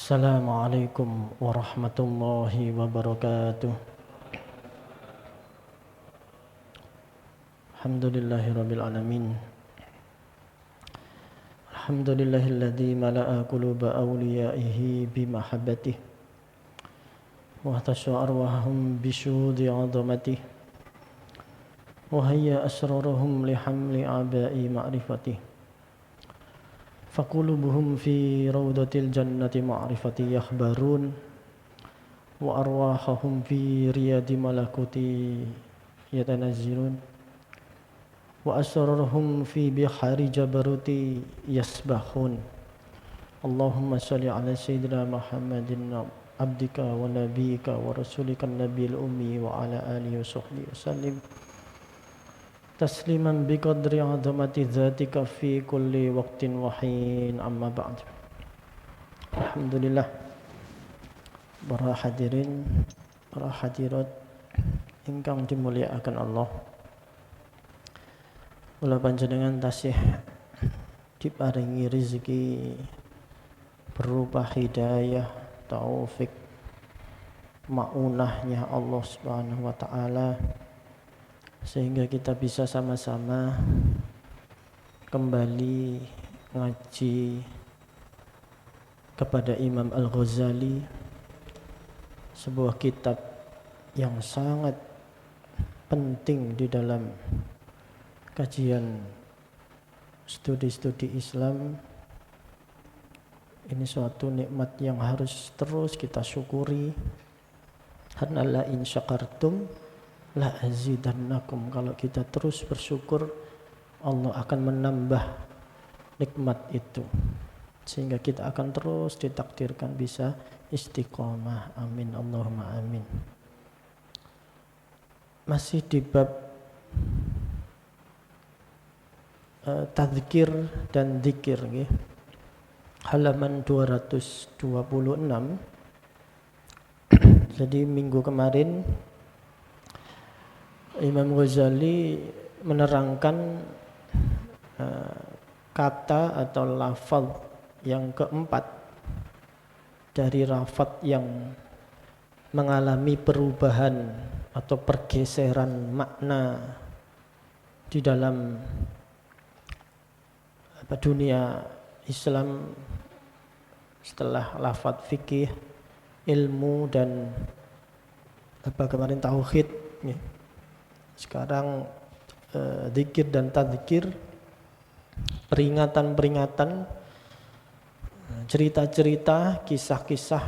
Assalamualaikum warahmatullahi wabarakatuh. Alhamdulillahirabbil alamin. Alhamdulillahilladzi mala'a quluba awliyaihi bimahabbatihi wa tasha arwahum bisyuhudi 'azamatihi wa hayya asrarahum lihamli aba'i ma'rifatihi. فقلوبهم في روضة الجنة معرفتي يخبرون وأرواحهم في رياض ملكوتي يتنزلون وأسرارهم في بحار جبروتي يسبحون. اللهم صل على سيدنا محمد عبدك ونبيك ورسولك النبي الأمي وعلى آله وصحبه وسلم tasliman biqadri 'azamati dzatika fi kulli waqtin wa hin, amma ba'd. Alhamdulillah, para hadirin, para hadirat ingkang dimulyakaken Allah. Kula panjenengan tasih diparingi rezeki berupa hidayah, taufik, maunahnya Allah Subhanahu wa taala, sehingga kita bisa sama-sama kembali ngaji kepada Imam Al-Ghazali, sebuah kitab yang sangat penting di dalam kajian studi-studi Islam. Ini suatu nikmat yang harus terus kita syukuri. Karena la in syakartum la azidannakum, kalau kita terus bersyukur Allah akan menambah nikmat itu, sehingga kita akan terus ditakdirkan bisa istiqomah. Amin Allahumma amin. Masih di bab tadzkir dan dzikir, halaman 226. Jadi minggu kemarin Imam Ghazali menerangkan kata atau lafaz yang keempat dari lafaz yang mengalami perubahan atau pergeseran makna di dalam dunia Islam setelah lafaz fikih, ilmu, dan kemarin tauhid, ya. Sekarang dzikir dan tadzkir, peringatan-peringatan, cerita-cerita, kisah-kisah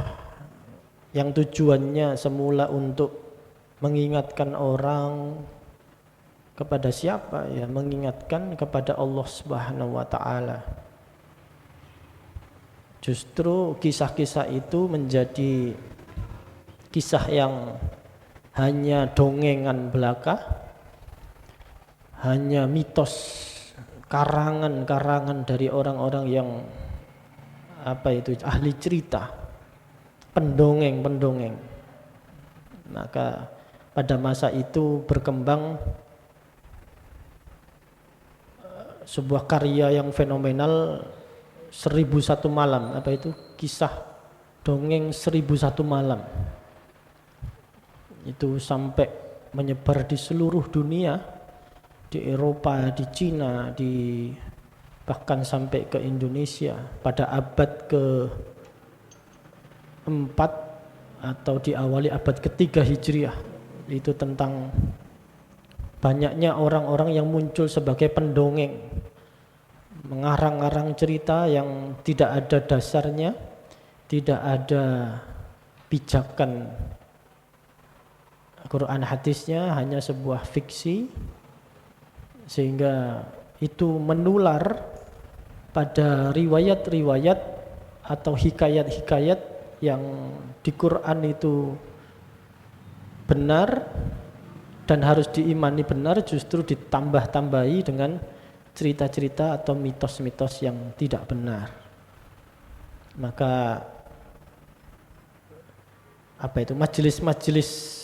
yang tujuannya semula untuk mengingatkan orang kepada siapa? Ya, mengingatkan kepada Allah Subhanahu wa taala. Justru kisah-kisah itu menjadi kisah yang hanya dongengan belaka, hanya mitos, karangan-karangan dari orang-orang yang ahli cerita, pendongeng-pendongeng. Maka pada masa itu berkembang sebuah karya yang fenomenal, 1001 malam. Kisah dongeng 1001 malam. Itu sampai menyebar di seluruh dunia, di Eropa, di Cina, bahkan sampai ke Indonesia pada abad ke-4 atau diawali abad ke-3 Hijriah. Itu tentang banyaknya orang-orang yang muncul sebagai pendongeng, mengarang-arang cerita yang tidak ada dasarnya, tidak ada pijakan Quran hadisnya, hanya sebuah fiksi, sehingga itu menular pada riwayat-riwayat atau hikayat-hikayat yang di Quran itu benar dan harus diimani benar, justru ditambah-tambahi dengan cerita-cerita atau mitos-mitos yang tidak benar. Maka majelis-majelis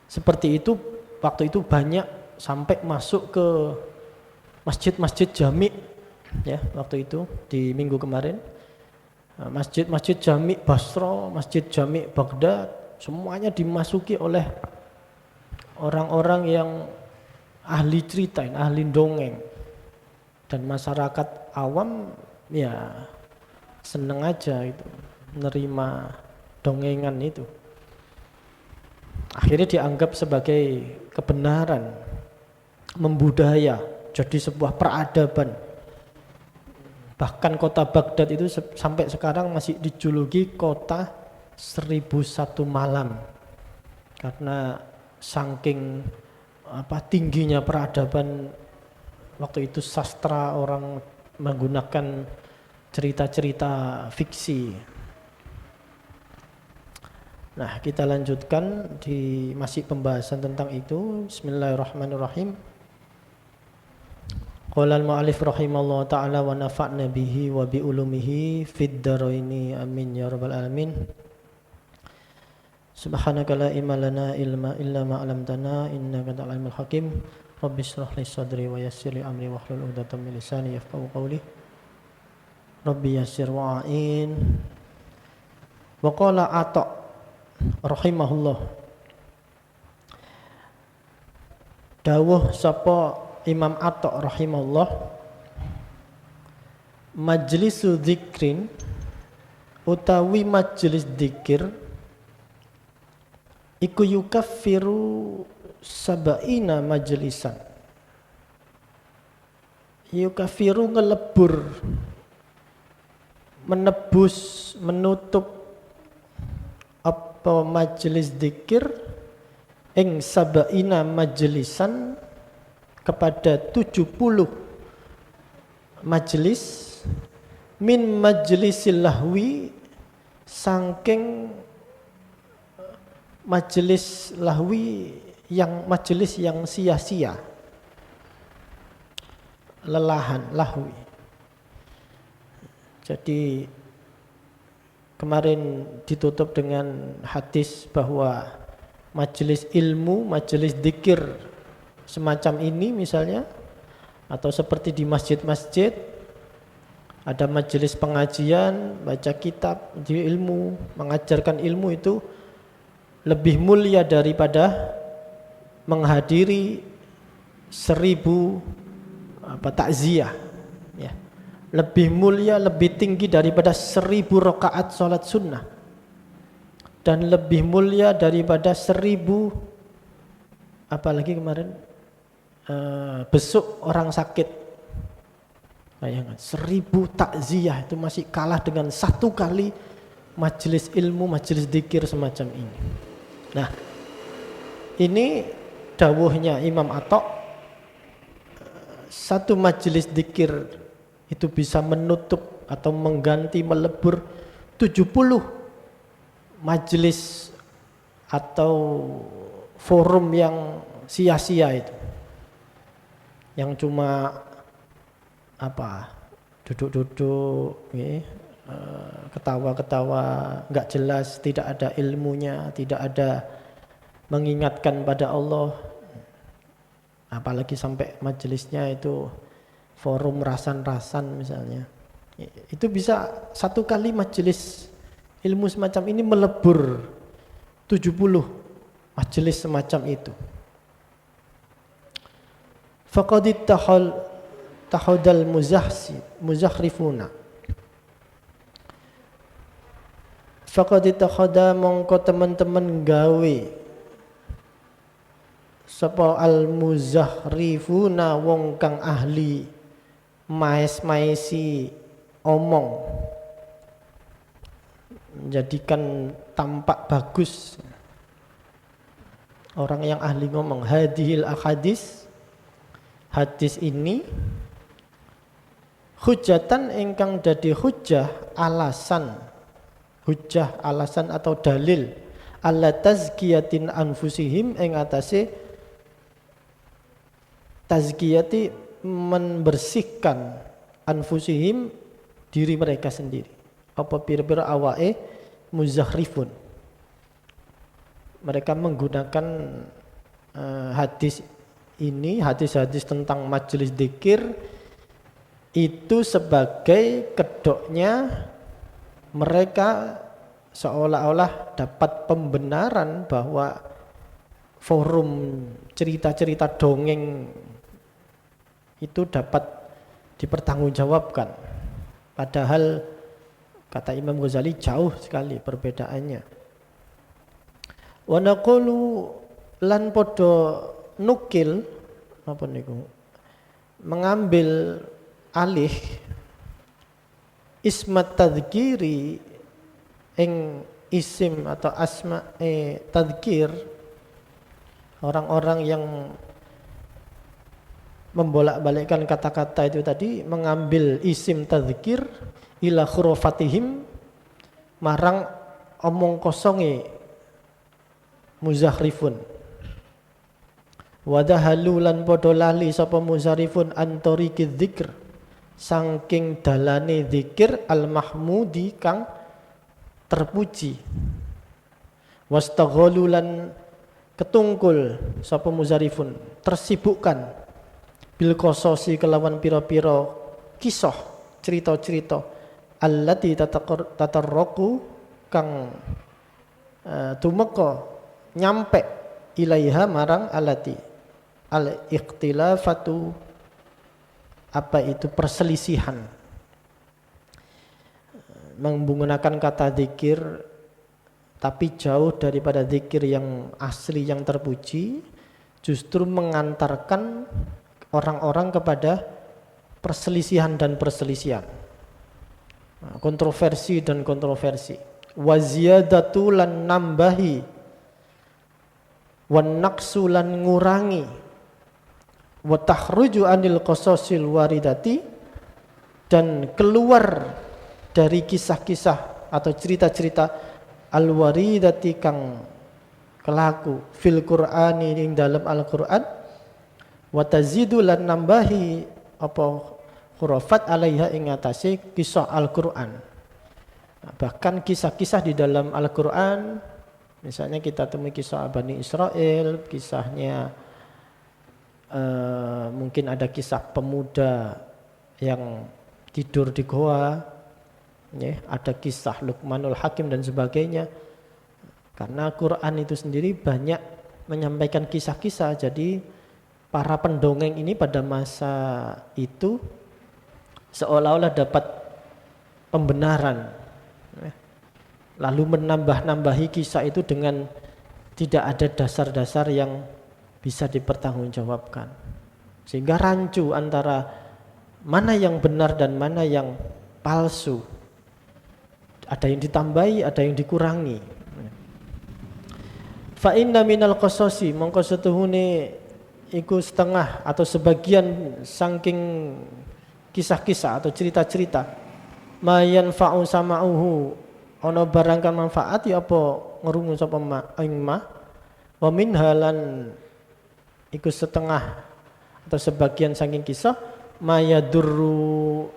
seperti itu waktu itu banyak, sampai masuk ke masjid-masjid jami, ya, waktu itu di minggu kemarin Masjid-masjid Jami' Basra, Masjid Jami' Baghdad, semuanya dimasuki oleh orang-orang yang ahli cerita, ahli dongeng. Dan masyarakat awam ya seneng aja itu, nerima dongengan itu. Akhirnya dianggap sebagai kebenaran, membudaya, jadi sebuah peradaban. Bahkan kota Baghdad itu sampai sekarang masih dijuluki kota 1001 malam. Karena saking tingginya peradaban waktu itu, sastra orang menggunakan cerita-cerita fiksi. Nah, kita lanjutkan di masih pembahasan tentang itu. Bismillahirrahmanirrahim. Qala al-mu'allif rahimallahu ta'ala wa nafa'na bihi wa bi ulumihi fid dharaini amin ya rabbal alamin. Subhanaka la ilma lana illa ma 'allamtana innaka antal alimul hakim. Rabbi shrah li sadri wa yassir li amri wahlul 'uqdatam min lisani yafqahu qawli. Rabbi yassir wa'in. Wa qala Ata' rahimahullah, dawuh sapa Imam Ata' rahimahullah, majlisu dzikrin utawi majelis dzikir iku yukaffiru sab'ina majlisan. Yukaffiru ngelebur, menebus, menutup apa majelis dzikir ing sab'ina majlisan kepada 70 majelis min majlisil lahwi, saking majelis lahwi yang majelis yang sia-sia, lelahan, lahwi. Jadi kemarin ditutup dengan hadis bahwa majelis ilmu, majelis dzikir semacam ini misalnya, atau seperti di masjid-masjid ada majelis pengajian, baca kitab, di ilmu, mengajarkan ilmu, itu lebih mulia daripada menghadiri 1000 takziah, ya. Lebih mulia, lebih tinggi daripada 1000 rakaat sholat sunnah, dan lebih mulia daripada 1000 apalagi kemarin besuk orang sakit. Bayangkan 1000 takziah itu masih kalah dengan 1 kali majelis ilmu, majelis dzikir semacam ini. Nah, ini dawuhnya Imam Ata', 1 majelis dzikir itu bisa menutup atau mengganti, melebur 70 majelis atau forum yang sia-sia itu, yang cuma duduk-duduk, ketawa-ketawa, nggak jelas, tidak ada ilmunya, tidak ada mengingatkan pada Allah. Apalagi sampai majelisnya itu forum rasan-rasan misalnya, itu bisa 1 kali majelis ilmu semacam ini melebur 70 majelis semacam itu. Faqad tahadal muzakhrifuna, faqad tahada mongko teman-teman gawe sapa al muzakhrifuna wong kang ahli maes-maesi omong, menjadikan tampak bagus, orang yang ahli ngomong. Hadhil ahadis, hadis ini hujatan ingkang dadi hujah alasan atau dalil ala tazkiyatin anfusihim, ing atase tazkiyati, membersihkan, anfusihim, diri mereka sendiri. Apa pira-pira awake muzakhrifun, mereka menggunakan hadis ini, hadis-hadis tentang majelis dzikir itu sebagai kedoknya mereka seolah-olah dapat pembenaran bahwa forum cerita-cerita dongeng itu dapat dipertanggungjawabkan. Padahal kata Imam Ghazali jauh sekali perbedaannya. Wa naqulu lan podo nukil apa niku mengambil alih ismat tadzkiri ing isim atau asma tadzkir, orang-orang yang membolak-balikkan kata-kata itu tadi, mengambil isim tadzkir ila khurufatihim marang omong kosonge muzakhrifun. Wadahalu lan padha lali sapa muzarifun antoriki dzikr saking dalane zikir al-mahmudi kang terpuji. Wastaghalu lan ketungkul sapa muzarifun tersibukkan bil qasosi kelawan pira-pira kisah cerita-cerita allati tatarraqu kang tumeka nyampe ilaiha marang allati al-ikhtilafatu, apa itu perselisihan. Menggunakan kata zikir tapi jauh daripada zikir yang asli yang terpuji, justru mengantarkan orang-orang kepada perselisihan dan perselisihan, kontroversi dan kontroversi. Waziyadatu lan nambahi, wan naqsu lan ngurangi, wa takhruju anil qasasil waridati, dan keluar dari kisah-kisah atau cerita-cerita al-waridati kang kelaku fil Qur'ani ing dalam Al-Qur'an, wa tazidu lan nambahi apa khurafat alaiha ing atase kisah Al-Qur'an. Bahkan kisah-kisah di dalam Al-Qur'an, misalnya kita temui kisah Bani Israel, kisahnya mungkin ada kisah pemuda yang tidur di goa, ya, ada kisah Luqmanul Hakim dan sebagainya. Karena Quran itu sendiri banyak menyampaikan kisah-kisah, jadi para pendongeng ini pada masa itu seolah-olah dapat pembenaran, lalu menambah-nambahi kisah itu dengan tidak ada dasar-dasar yang bisa dipertanggungjawabkan, sehingga rancu antara mana yang benar dan mana yang palsu. Ada yang ditambahi, ada yang dikurangi. Fa inna minal qasasi, mongko setuhune iku setengah atau sebagian saking kisah-kisah atau cerita-cerita, ma yanfa'u sama'uhu, ana barang kang manfaat ya apa ngrungu sapa ma, wa min halan iku setengah atau sebagian saking kisah mayadurru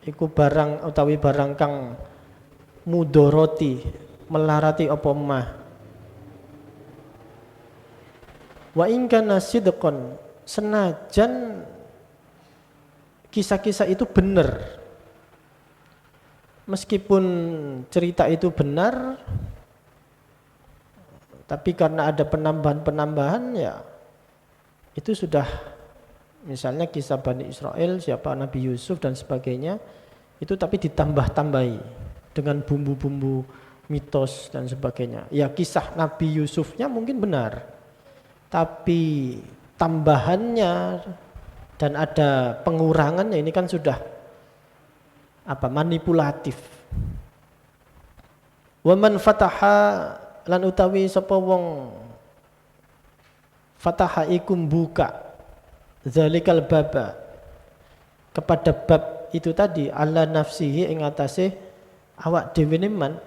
iku barang utawi barang kang mudoroti melarati apa mah. Wa in kana sidqan, senajan kisah-kisah itu benar, meskipun cerita itu benar, tapi karena ada penambahan-penambahan, ya itu sudah, misalnya kisah Bani Israel, siapa Nabi Yusuf dan sebagainya, itu tapi ditambah-tambahi dengan bumbu-bumbu mitos dan sebagainya. Ya kisah Nabi Yusufnya mungkin benar, tapi tambahannya dan ada pengurangannya, ini kan sudah manipulatif. Wa man fataha lan utawi sapa wong fataha ikum buka zalikal baba kepada bab itu tadi ala nafsihi ing atase awak dhewe man,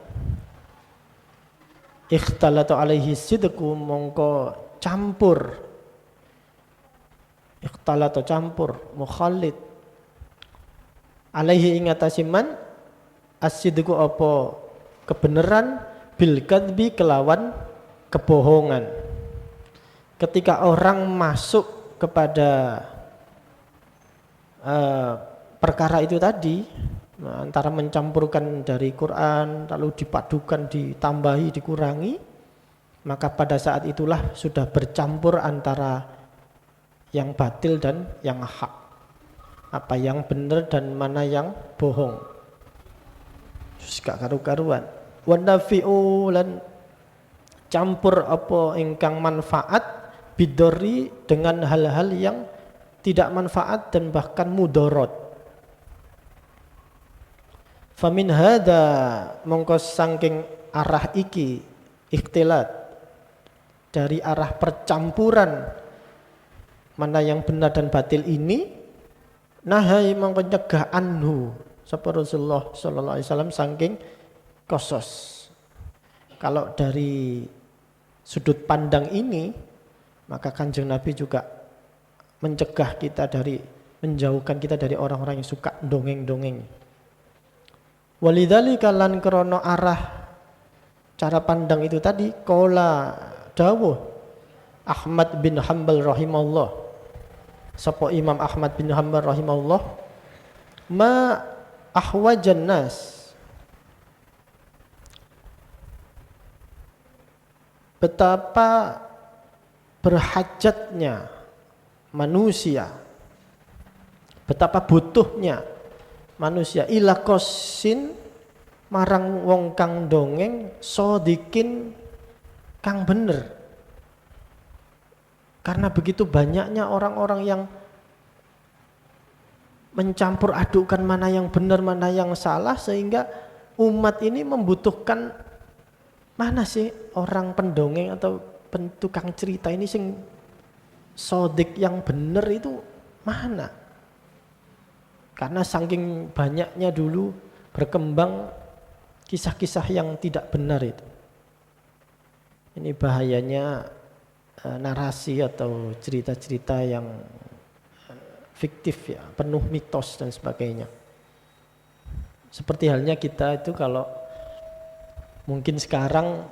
ikhtalatu alaihi sidqu, mongko campur, ikhtalatu campur, mukhallid alaihi ing atase man as-sidqu apa kebenaran bil kadbi kelawan kebohongan. Ketika orang masuk kepada perkara itu tadi, Nah, antara mencampurkan dari Quran lalu dipadukan, ditambahi, dikurangi, maka pada saat itulah sudah bercampur antara yang batil dan yang hak, apa yang benar dan mana yang bohong. Terus gak karu-karuan. Wa nafi'u lan campur apa ingkang manfaat bidori dengan hal-hal yang tidak manfaat dan bahkan mudarat. Famin hada mongko saking arah iki ikhtilat, dari arah percampuran mana yang benar dan batil ini, nahai mongko nyegah anhu sapa Rasulullah sallallahu alaihi wasallam saking kosos. Kalau dari sudut pandang ini, maka Kanjeng Nabi juga mencegah kita dari, menjauhkan kita dari orang-orang yang suka dongeng-dongeng. Walidzalika lan krana arah cara pandang itu tadi, qala dawuh Ahmad bin Hanbal rahimahullah, sapa Imam Ahmad bin Hanbal rahimahullah, ma ahwajan nas, betapa berhajatnya manusia, betapa butuhnya manusia ila kosin marang wong kang dongeng sodikin kang bener. Karena begitu banyaknya orang-orang yang mencampur adukan mana yang benar mana yang salah, sehingga umat ini membutuhkan mana sih orang pendongeng atau tukang cerita ini sing sodik yang benar itu mana. Karena saking banyaknya dulu berkembang kisah-kisah yang tidak benar itu. Ini bahayanya narasi atau cerita-cerita yang fiktif ya, penuh mitos dan sebagainya. Seperti halnya kita itu kalau mungkin sekarang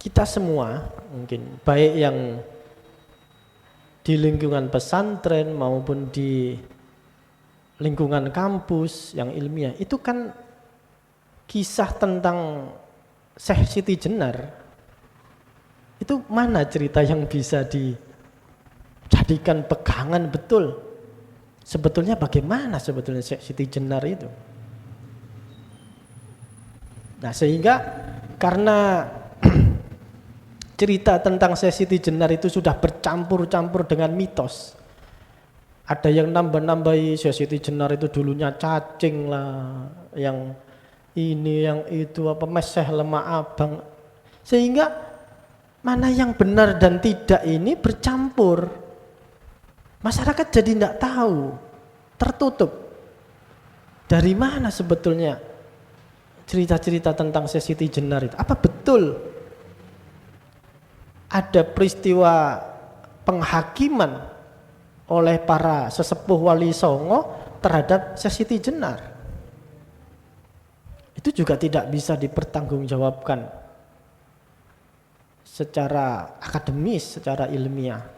kita semua mungkin baik yang di lingkungan pesantren maupun di lingkungan kampus yang ilmiah, itu kan kisah tentang Syekh Siti Jenar, itu mana cerita yang bisa dijadikan pegangan betul? Sebetulnya bagaimana sebetulnya Syekh Siti Jenar itu? Nah, sehingga karena cerita tentang Syekh Siti Jenar itu sudah bercampur-campur dengan mitos. Ada yang nambah-nambahi Syekh Siti Jenar itu dulunya cacing lah, yang ini yang itu apa meseh lemak abang, sehingga mana yang benar dan tidak ini bercampur. Masyarakat jadi tidak tahu, tertutup. Dari mana sebetulnya cerita-cerita tentang Syekh Siti Jenar itu? Apa betul ada peristiwa penghakiman oleh para sesepuh wali songo terhadap Syekh Siti Jenar? Itu juga tidak bisa dipertanggungjawabkan secara akademis, secara ilmiah.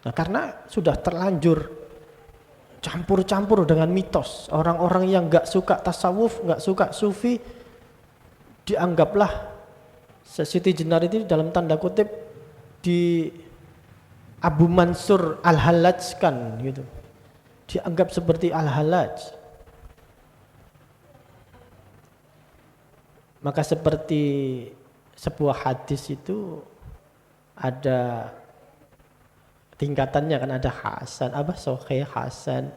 Nah, karena sudah terlanjur campur-campur dengan mitos. Orang-orang yang gak suka tasawuf, gak suka sufi, dianggaplah Syekh Siti Jenar itu dalam tanda kutip di Abu Mansur Al-Hallaj kan gitu. Dianggap seperti Al-Hallaj. Maka seperti sebuah hadis itu ada tingkatannya kan, ada hasan, sahih, hasan,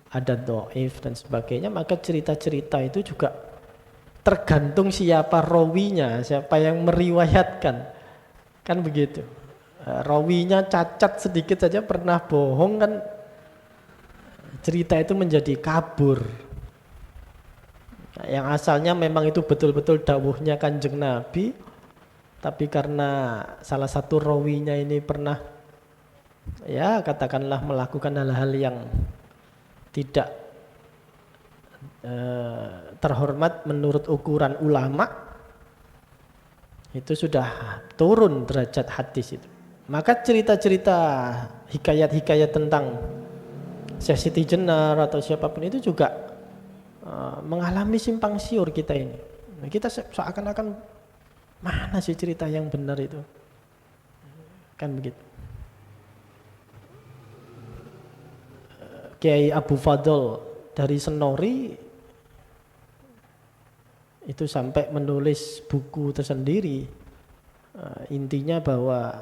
ada dhaif dan sebagainya. Maka cerita-cerita itu juga tergantung siapa rawinya, siapa yang meriwayatkan. Kan begitu. Rawinya cacat sedikit saja, pernah bohong kan, cerita itu menjadi kabur. Nah, yang asalnya memang itu betul-betul dawuhnya Kanjeng Nabi, tapi karena salah satu rawinya ini pernah ya katakanlah melakukan hal-hal yang tidak terhormat menurut ukuran ulama, itu sudah turun derajat hadis itu. Maka cerita-cerita hikayat-hikayat tentang Syekh Siti Jenar atau siapapun itu juga mengalami simpang siur kita ini. Nah, kita seakan-akan mana sih cerita yang benar itu? Kan begitu. Kiai Abu Fadl dari Senori itu sampai menulis buku tersendiri, intinya bahwa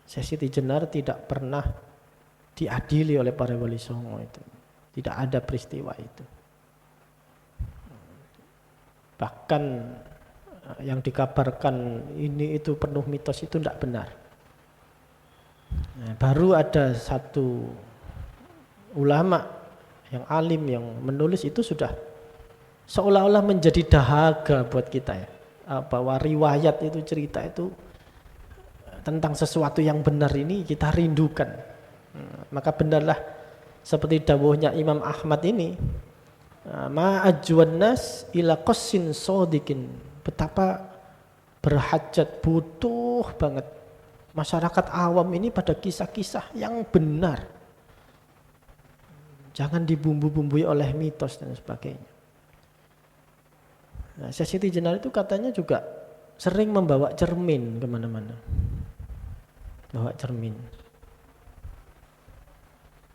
Syekh Siti Jenar tidak pernah diadili oleh para wali songo itu, tidak ada peristiwa itu. Bahkan yang dikabarkan ini itu penuh mitos itu tidak benar. Nah, baru ada satu ulama yang alim yang menulis itu sudah seolah-olah menjadi dahaga buat kita ya, bahwa riwayat itu, cerita itu tentang sesuatu yang benar ini kita rindukan. Maka benarlah seperti dawuhnya Imam Ahmad ini, ma'ajwan nas ila qassin sodikin, betapa berhajat, butuh banget masyarakat awam ini pada kisah-kisah yang benar, jangan dibumbu-bumbui oleh mitos dan sebagainya. Nah, Syekh Siti Jenar itu katanya juga sering membawa cermin kemana-mana, bawa cermin.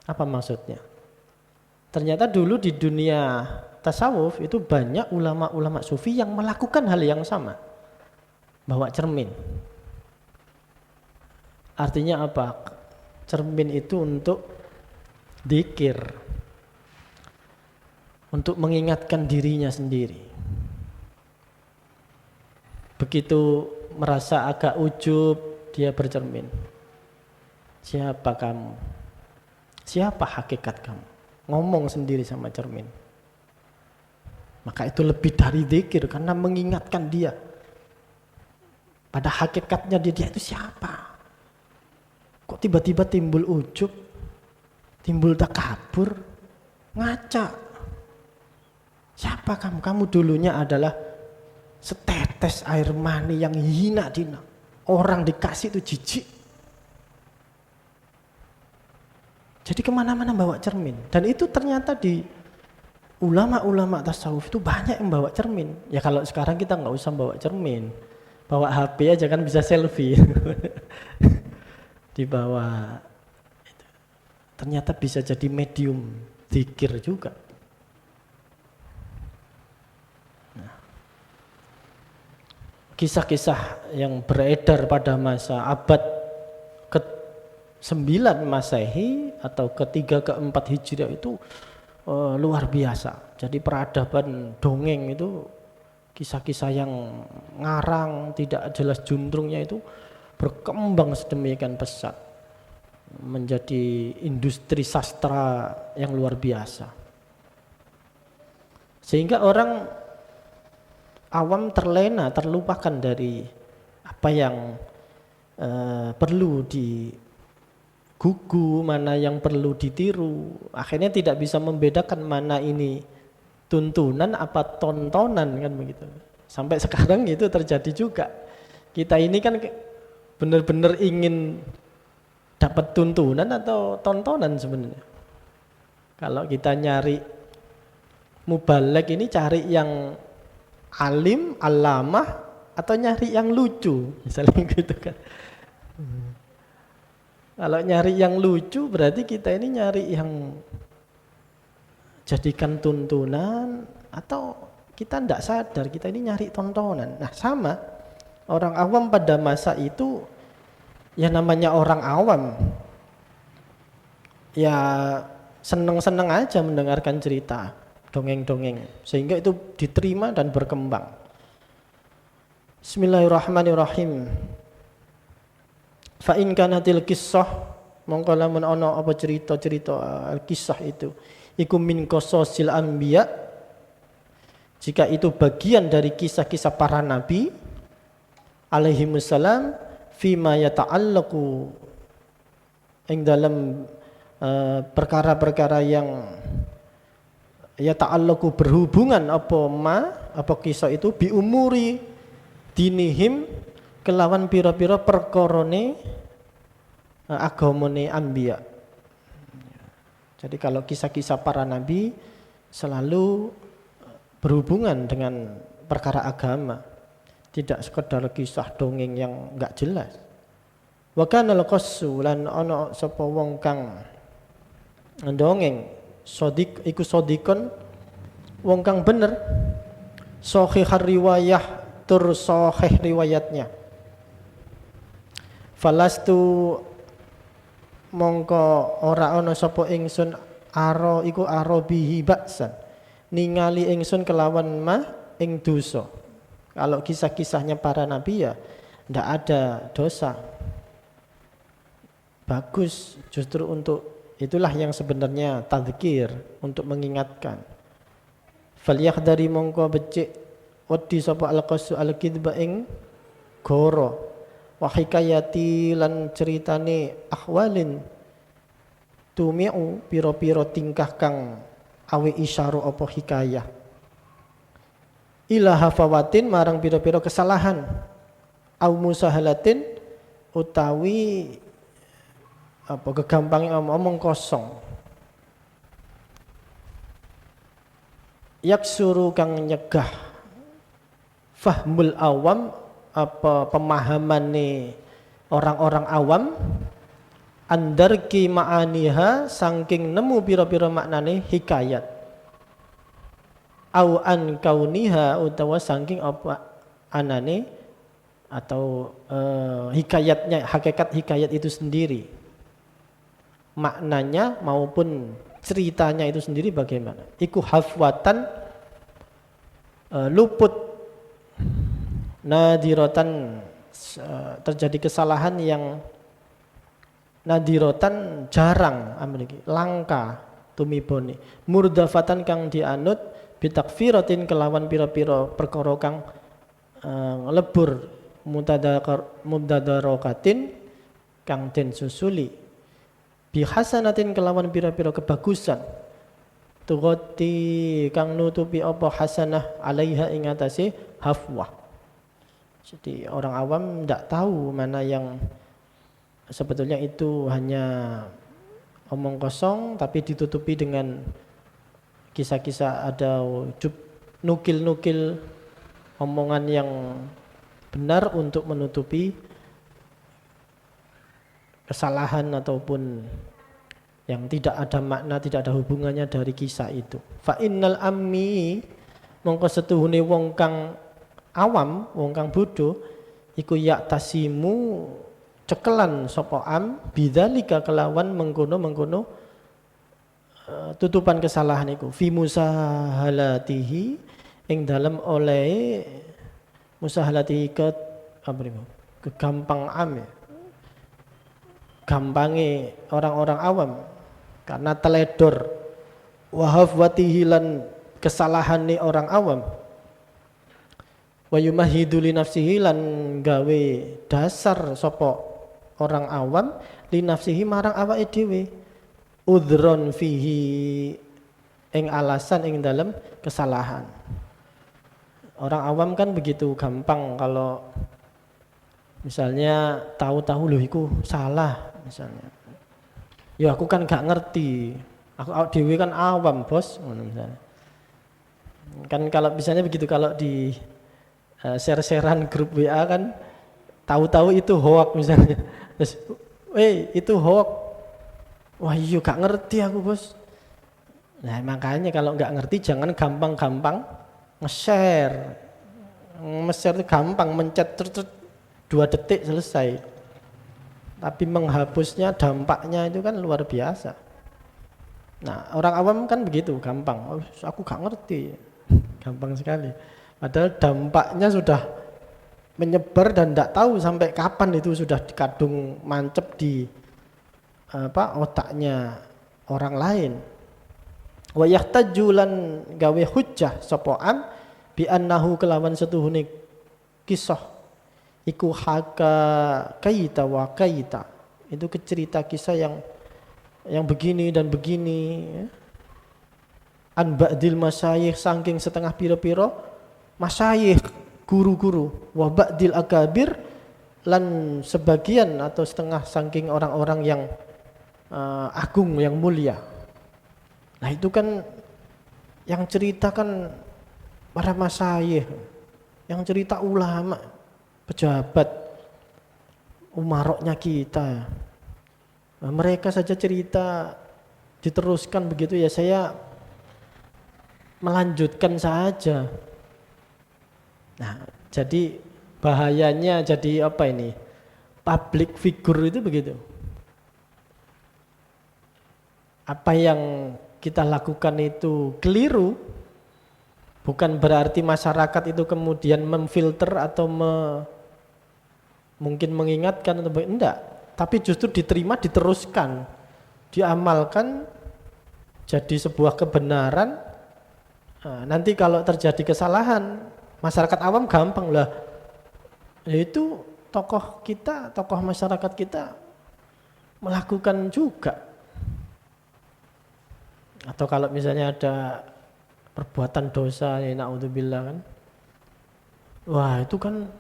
Apa maksudnya? Ternyata dulu di dunia tasawuf itu banyak ulama-ulama sufi yang melakukan hal yang sama, bawa cermin. Artinya apa? Cermin itu untuk dzikir, untuk mengingatkan dirinya sendiri. Begitu merasa agak ujub, dia bercermin. Siapa kamu? Siapa hakikat kamu? Ngomong sendiri sama cermin. Maka itu lebih dari dzikir karena mengingatkan dia pada hakikatnya dia itu siapa. Kok tiba-tiba timbul ujub, timbul takabur, ngaca. Siapa kamu? Kamu dulunya adalah setetes air mani yang hina dina. Orang dikasih itu jijik. Jadi kemana-mana bawa cermin. Dan itu ternyata di ulama-ulama tasawuf itu banyak yang bawa cermin. Ya kalau sekarang kita nggak usah bawa cermin, bawa HP aja kan bisa selfie. Dibawa. Ternyata bisa jadi medium dzikir juga. Nah, kisah-kisah yang beredar pada masa abad ke-9 Masehi atau ke-3 ke-4 Hijriah itu luar biasa. Jadi peradaban dongeng itu kisah-kisah yang ngarang, tidak jelas juntrungnya itu berkembang sedemikian pesat menjadi industri sastra yang luar biasa. Sehingga orang awam terlena, terlupakan dari apa yang perlu digugu, mana yang perlu ditiru. Akhirnya tidak bisa membedakan mana ini tuntunan apa tontonan kan begitu. Sampai sekarang itu terjadi juga. Kita ini kan benar-benar ingin dapat tuntunan atau tontonan sebenarnya. Kalau kita nyari mubalek ini cari yang alim, alamah atau nyari yang lucu, misalnya gitu kan. Kalau nyari yang lucu berarti kita ini nyari yang jadikan tuntunan, atau kita tidak sadar kita ini nyari tontonan. Nah sama, orang awam pada masa itu ya namanya orang awam ya seneng-seneng aja mendengarkan cerita dongeng-dongeng sehingga itu diterima dan berkembang. Bismillahirrahmanirrahim. Fa in kanatil qissah, mongko lamun ana apa cerita-cerita kisah itu iku min qasasil anbiya, jika itu bagian dari kisah-kisah para nabi alaihimussalam, fima yata'allaqu ing dalam perkara-perkara yang yata'allaqu berhubungan apa kisah itu bi umuri dinihim kelawan pira-pira perkorone agamane anbiya. Jadi kalau kisah-kisah para nabi selalu berhubungan dengan perkara agama, tidak sekedar kisah dongeng yang enggak jelas. Wa kana al-qassu lan ana sapa wong kang ndongeng sodik iku sodikon wong kang bener sahihar riwayah tur sahih riwayatnya. Falastu mongko ora ana sapa ingsun iku bihi baksan ningali ingsun kelawan ing dosa. Kalau kisah-kisahnya para nabi ya ndak ada dosa. Bagus, justru untuk itulah yang sebenarnya tadzkir, untuk mengingatkan. Falyahdari mongko becik wedi sapa al-qassu al-kidba ing goro wa hikayati lan ceritane ahwalin tumi'u pira-pira tingkah kang awe isyara apa hikayah ila hafawatin marang pira-pira kesalahan au musahalatin utawi apa kegampangnya omong kosong yaksuru kang nyegah fahmul awam apa pemahaman nih orang-orang awam andarki ma'aniha saking nemu pira-pira maknane hikayat au an kauniha utawa saking apa anane atau hikayatnya, hakikat hikayat itu sendiri maknanya maupun ceritanya itu sendiri bagaimana iku hafwatan luput nadiratan terjadi kesalahan yang nadirotan jarang langka tumiboni murdafatan kang dianut bitakfiratin kelawan pira-pira perkara kang lebur mudadarokatin kang den susuli bihasanatin kelawan pira-pira kebagusan tugoti kang nutupi apa hasanah alaiha ing atase hafwah. Jadi orang awam tidak tahu mana yang sebetulnya itu hanya omong kosong tapi ditutupi dengan kisah-kisah ada nukil-nukil omongan yang benar untuk menutupi kesalahan ataupun yang tidak ada makna, tidak ada hubungannya dari kisah itu. Fa innal ammi mongko setuhune wong kang awam, wong kang bodho iku yak tasimu cekelan sapa am bidzalika kelawan mengkono-mengkono tutupan kesalahan iku fi musahalatihi ing dalem oleh musahalatihi kegampang am ya. Gampange orang-orang awam karena teledor wahafwatihi lan kesalahane orang awam wa yumahidu li nafsihi lan gawe dasar sapa orang awam li nafsihi marang awake dhewe udhron fihi ing alasan ing dalam kesalahan. Orang awam kan begitu gampang kalau misalnya tahu-tahu loh iku salah misalnya. Ya aku kan gak ngerti. Aku dhewe kan awam, Bos, ngono misalnya. Kan kalau misalnya begitu kalau di share-sharean grup WA kan tahu-tahu itu hoax misalnya. Terus, itu hoax. Wah iya gak ngerti aku Bos. Nah makanya kalau gak ngerti jangan gampang-gampang nge-share. Nge-share itu gampang, mencet 2 detik selesai. Tapi menghapusnya dampaknya itu kan luar biasa. Nah orang awam kan begitu gampang. Oh, aku gak ngerti. Gampang sekali. Padahal dampaknya sudah menyebar dan tidak tahu sampai kapan itu sudah dikadung mancep di otaknya orang lain. Wa yahtajulan gawe hujjah sapa am bi annahu kelawan setuhune kisah iku haka kaita wa kaita. Itu cerita kisah yang begini dan begini ya. An ba'dil masyayikh saking setengah pira-pira masyayikh guru-guru wa ba'dil akabir lan sebagian atau setengah saking orang-orang yang agung yang mulia Nah itu kan yang cerita kan para masyayikh, yang cerita ulama, pejabat, umaroknya kita. Nah, mereka saja cerita diteruskan begitu ya, saya melanjutkan saja. Nah, jadi bahayanya jadi apa ini? Public figure itu begitu. Apa yang kita lakukan itu keliru, bukan berarti masyarakat itu kemudian memfilter atau mungkin mengingatkan atau enggak, tapi justru diterima, diteruskan, diamalkan jadi sebuah kebenaran. Nah, nanti kalau terjadi kesalahan, masyarakat awam gampang lah. Itu tokoh kita, tokoh masyarakat kita melakukan juga. Atau kalau misalnya ada perbuatan dosa, ya na'udzubillah kan. Wah itu kan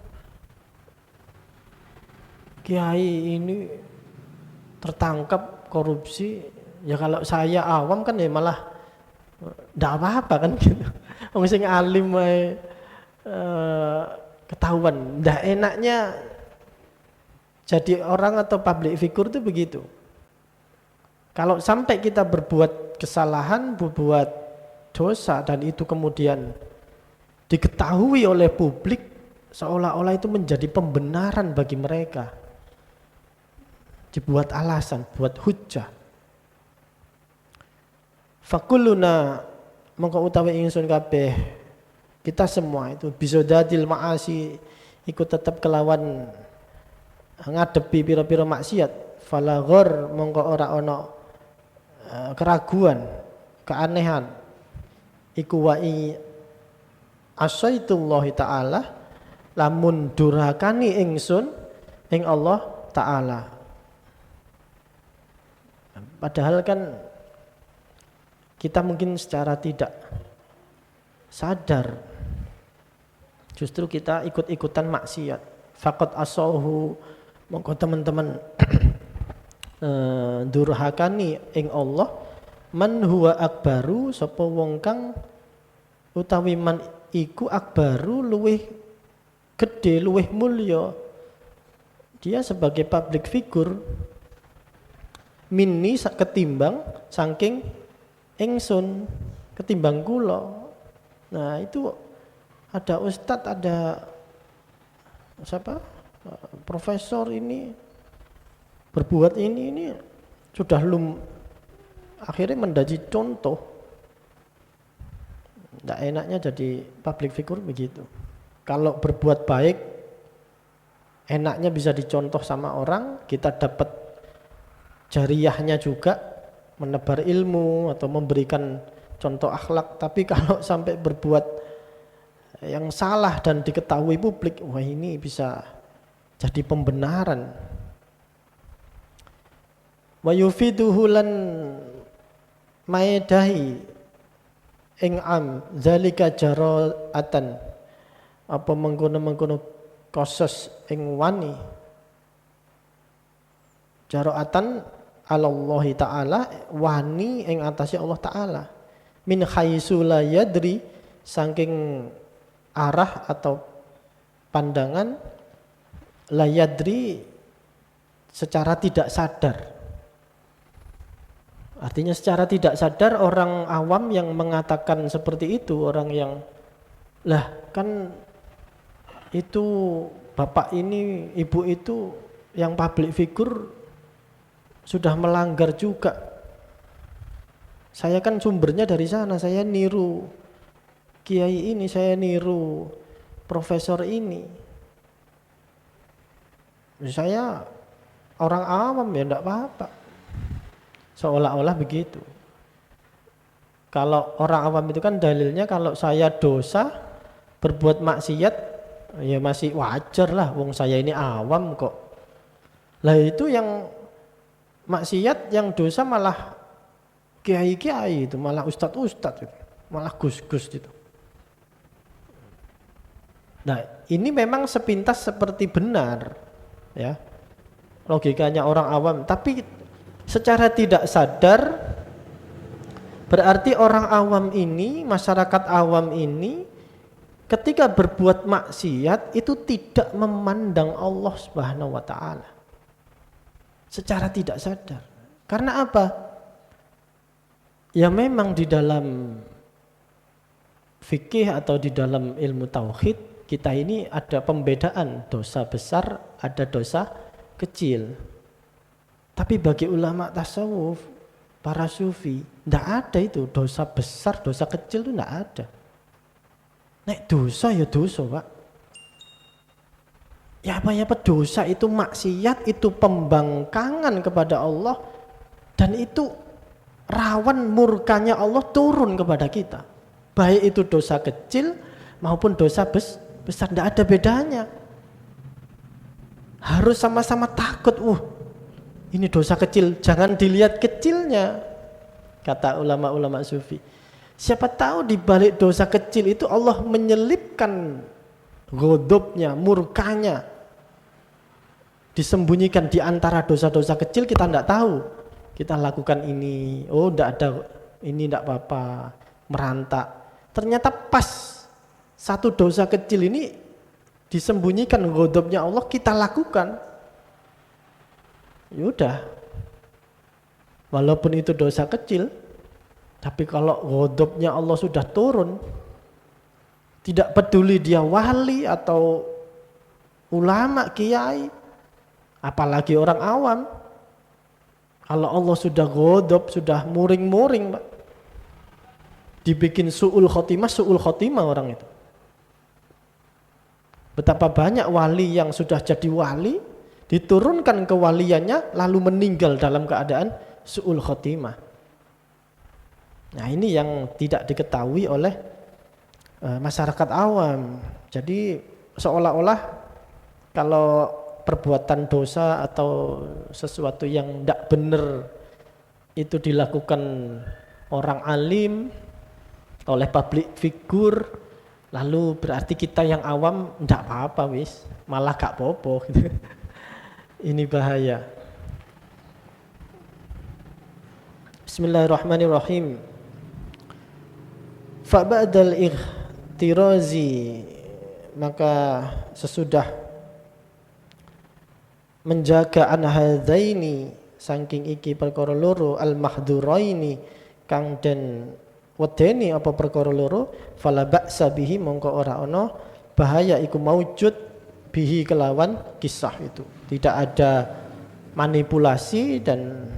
kiai ini tertangkap korupsi. Ya kalau saya awam kan ya malah ndak apa-apa kan gitu. Wong sing alim ketahuan. Ndak enaknya jadi orang atau public figure itu begitu. Kalau sampai kita berbuat kesalahan, berbuat dosa dan itu kemudian diketahui oleh publik, seolah-olah itu menjadi pembenaran bagi mereka. Dibuat alasan, buat hujjah. Fakulluna mongko utawi ingsun kabeh, kita semua itu bisodadil ma'asi, ikut tetap kelawan ngadepi pira-pira maksiat. Fala ghor mongko ora ono keraguan, keanehan. Iku wa'i asyaitullahi ta'ala, lamun durhakani ingsun ing Allah ta'ala. Padahal kan kita mungkin secara tidak sadar justru kita ikut-ikutan maksiat. Faqad asahu mongko teman-teman durhakani ing Allah man huwa akbaru, sapa wong kang utawi man iku akbaru luweh gede, luweh mulya. Dia sebagai public figure minni ketimbang saking ingsun, ketimbang kula. Nah itu ada ustadz, ada siapa, profesor ini berbuat ini sudah akhirnya menjadi contoh. Tidak enaknya jadi public figure begitu. Kalau berbuat baik enaknya bisa dicontoh sama orang, kita dapat jariyahnya juga, menebar ilmu atau memberikan contoh akhlak. Tapi kalau sampai berbuat yang salah dan diketahui publik, wah ini bisa jadi pembenaran. Wa yufiduhu lan maedahi ing am zalika jara'atan, apa mengkono khusus ing wani jara'atan Allah ta'ala, wani ing atase Allah ta'ala, min haitsu la yadri, saking arah atau pandangan, la yadri secara tidak sadar. Artinya secara tidak sadar orang awam yang mengatakan seperti itu, orang yang lah kan itu bapak ini, ibu itu yang public figure sudah melanggar juga. Saya kan sumbernya dari sana, saya niru kiai ini, saya niru profesor ini. Saya orang awam ya enggak apa-apa. Seolah-olah begitu. Kalau orang awam itu kan dalilnya kalau saya dosa, berbuat maksiat, ya masih wajar lah, wong saya ini awam kok. Lah itu yang maksiat, yang dosa malah kiai-kiai itu, malah ustadz-ustadz itu, malah gus-gus itu. Nah ini memang sepintas seperti benar ya logikanya orang awam, tapi secara tidak sadar Berarti orang awam ini, masyarakat awam ini ketika berbuat maksiat itu tidak memandang Allah Subhanahu wa taala. Secara tidak sadar. Karena apa? Ya memang di dalam fikih atau di dalam ilmu tauhid kita ini ada pembedaan dosa besar, ada dosa kecil. Tapi bagi ulama tasawuf, para sufi, tidak ada itu dosa besar, dosa kecil itu tidak ada. Nek dosa ya dosa, Pak. Ya apa dosa itu maksiat, itu pembangkangan kepada Allah, dan itu rawan murkanya Allah turun kepada kita. Baik itu dosa kecil maupun dosa besar, tidak ada bedanya. Harus sama-sama takut. Ini dosa kecil, jangan dilihat kecilnya, kata ulama-ulama sufi. Siapa tahu di balik dosa kecil itu Allah menyelipkan ghadabnya, murkanya, disembunyikan di antara dosa-dosa kecil, kita tidak tahu. Kita lakukan ini, tidak ada, ini tidak apa-apa, merantak. Ternyata pas satu dosa kecil ini disembunyikan ghadabnya Allah, kita lakukan. Yaudah, walaupun itu dosa kecil, tapi kalau ghadabnya Allah sudah turun, tidak peduli dia wali atau ulama, kiai, apalagi orang awam, kalau Allah sudah ghadab, sudah muring-muring, Pak, dibikin su'ul khotimah orang itu. Betapa banyak wali yang sudah jadi wali, diturunkan kewaliannya lalu meninggal dalam keadaan su'ul khotimah. Nah ini yang tidak diketahui oleh masyarakat awam. Jadi seolah-olah kalau perbuatan dosa atau sesuatu yang tidak benar itu dilakukan orang alim, oleh public figure, lalu berarti kita yang awam tidak apa-apa wis, malah gak popo gitu. Ini bahaya. Bismillahirrahmanirrahim. Fa ba'dal ightirazi, maka sesudah menjaga an hadaini saking iki perkara loro al mahdhuraini kang den wedeni apa perkara loro, fala ba'sa bihi, mongko ora ana bahaya iku maujud bihi kelawan kisah itu. Tidak ada manipulasi dan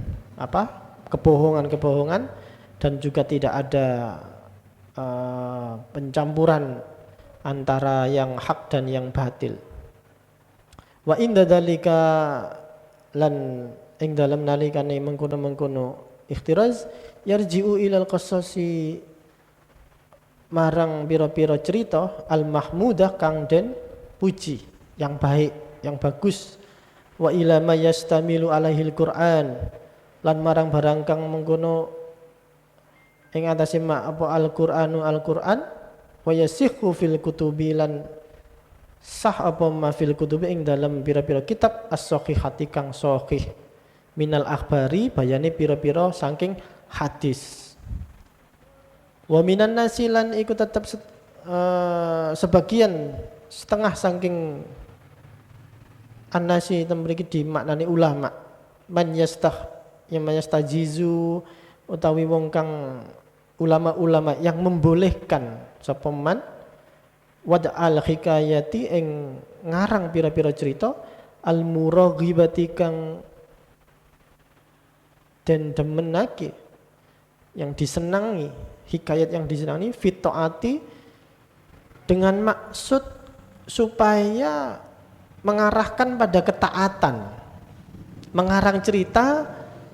kebohongan-kebohongan, dan juga tidak ada pencampuran antara yang hak dan yang batil. Wa inda dzalika lan ing dalam nalikane mengkono-mengkono ikhtiraz yarji'u ilal qasasi marang pira-pira cerita al mahmudah kang den puji, yang baik, yang bagus. Wa ila ma yastamilu alaihil Qur'an, lan marang barang kang mengkono ing atase apa al-Qur'anu al-Qur'an, wa yasihhu fil kutubi, lan sah apa ma fil kutubi ing dalam pira-pira kitab as-sahihati kang sahih, minal akhbari bayane pira-pira saking hadis. Wa minan nasi, lan iku tetep sebagian setengah saking an-nasi temriki dimaknani ulama, man yastajizu utawi wong kang ulama-ulama yang membolehkan sapa man wad'al hikayati ing ngarang pira-pira cerita al muraghibati kang den demenake, yang disenangi, hikayat yang disenangi, fit taati, dengan maksud supaya mengarahkan pada ketaatan. Mengarang cerita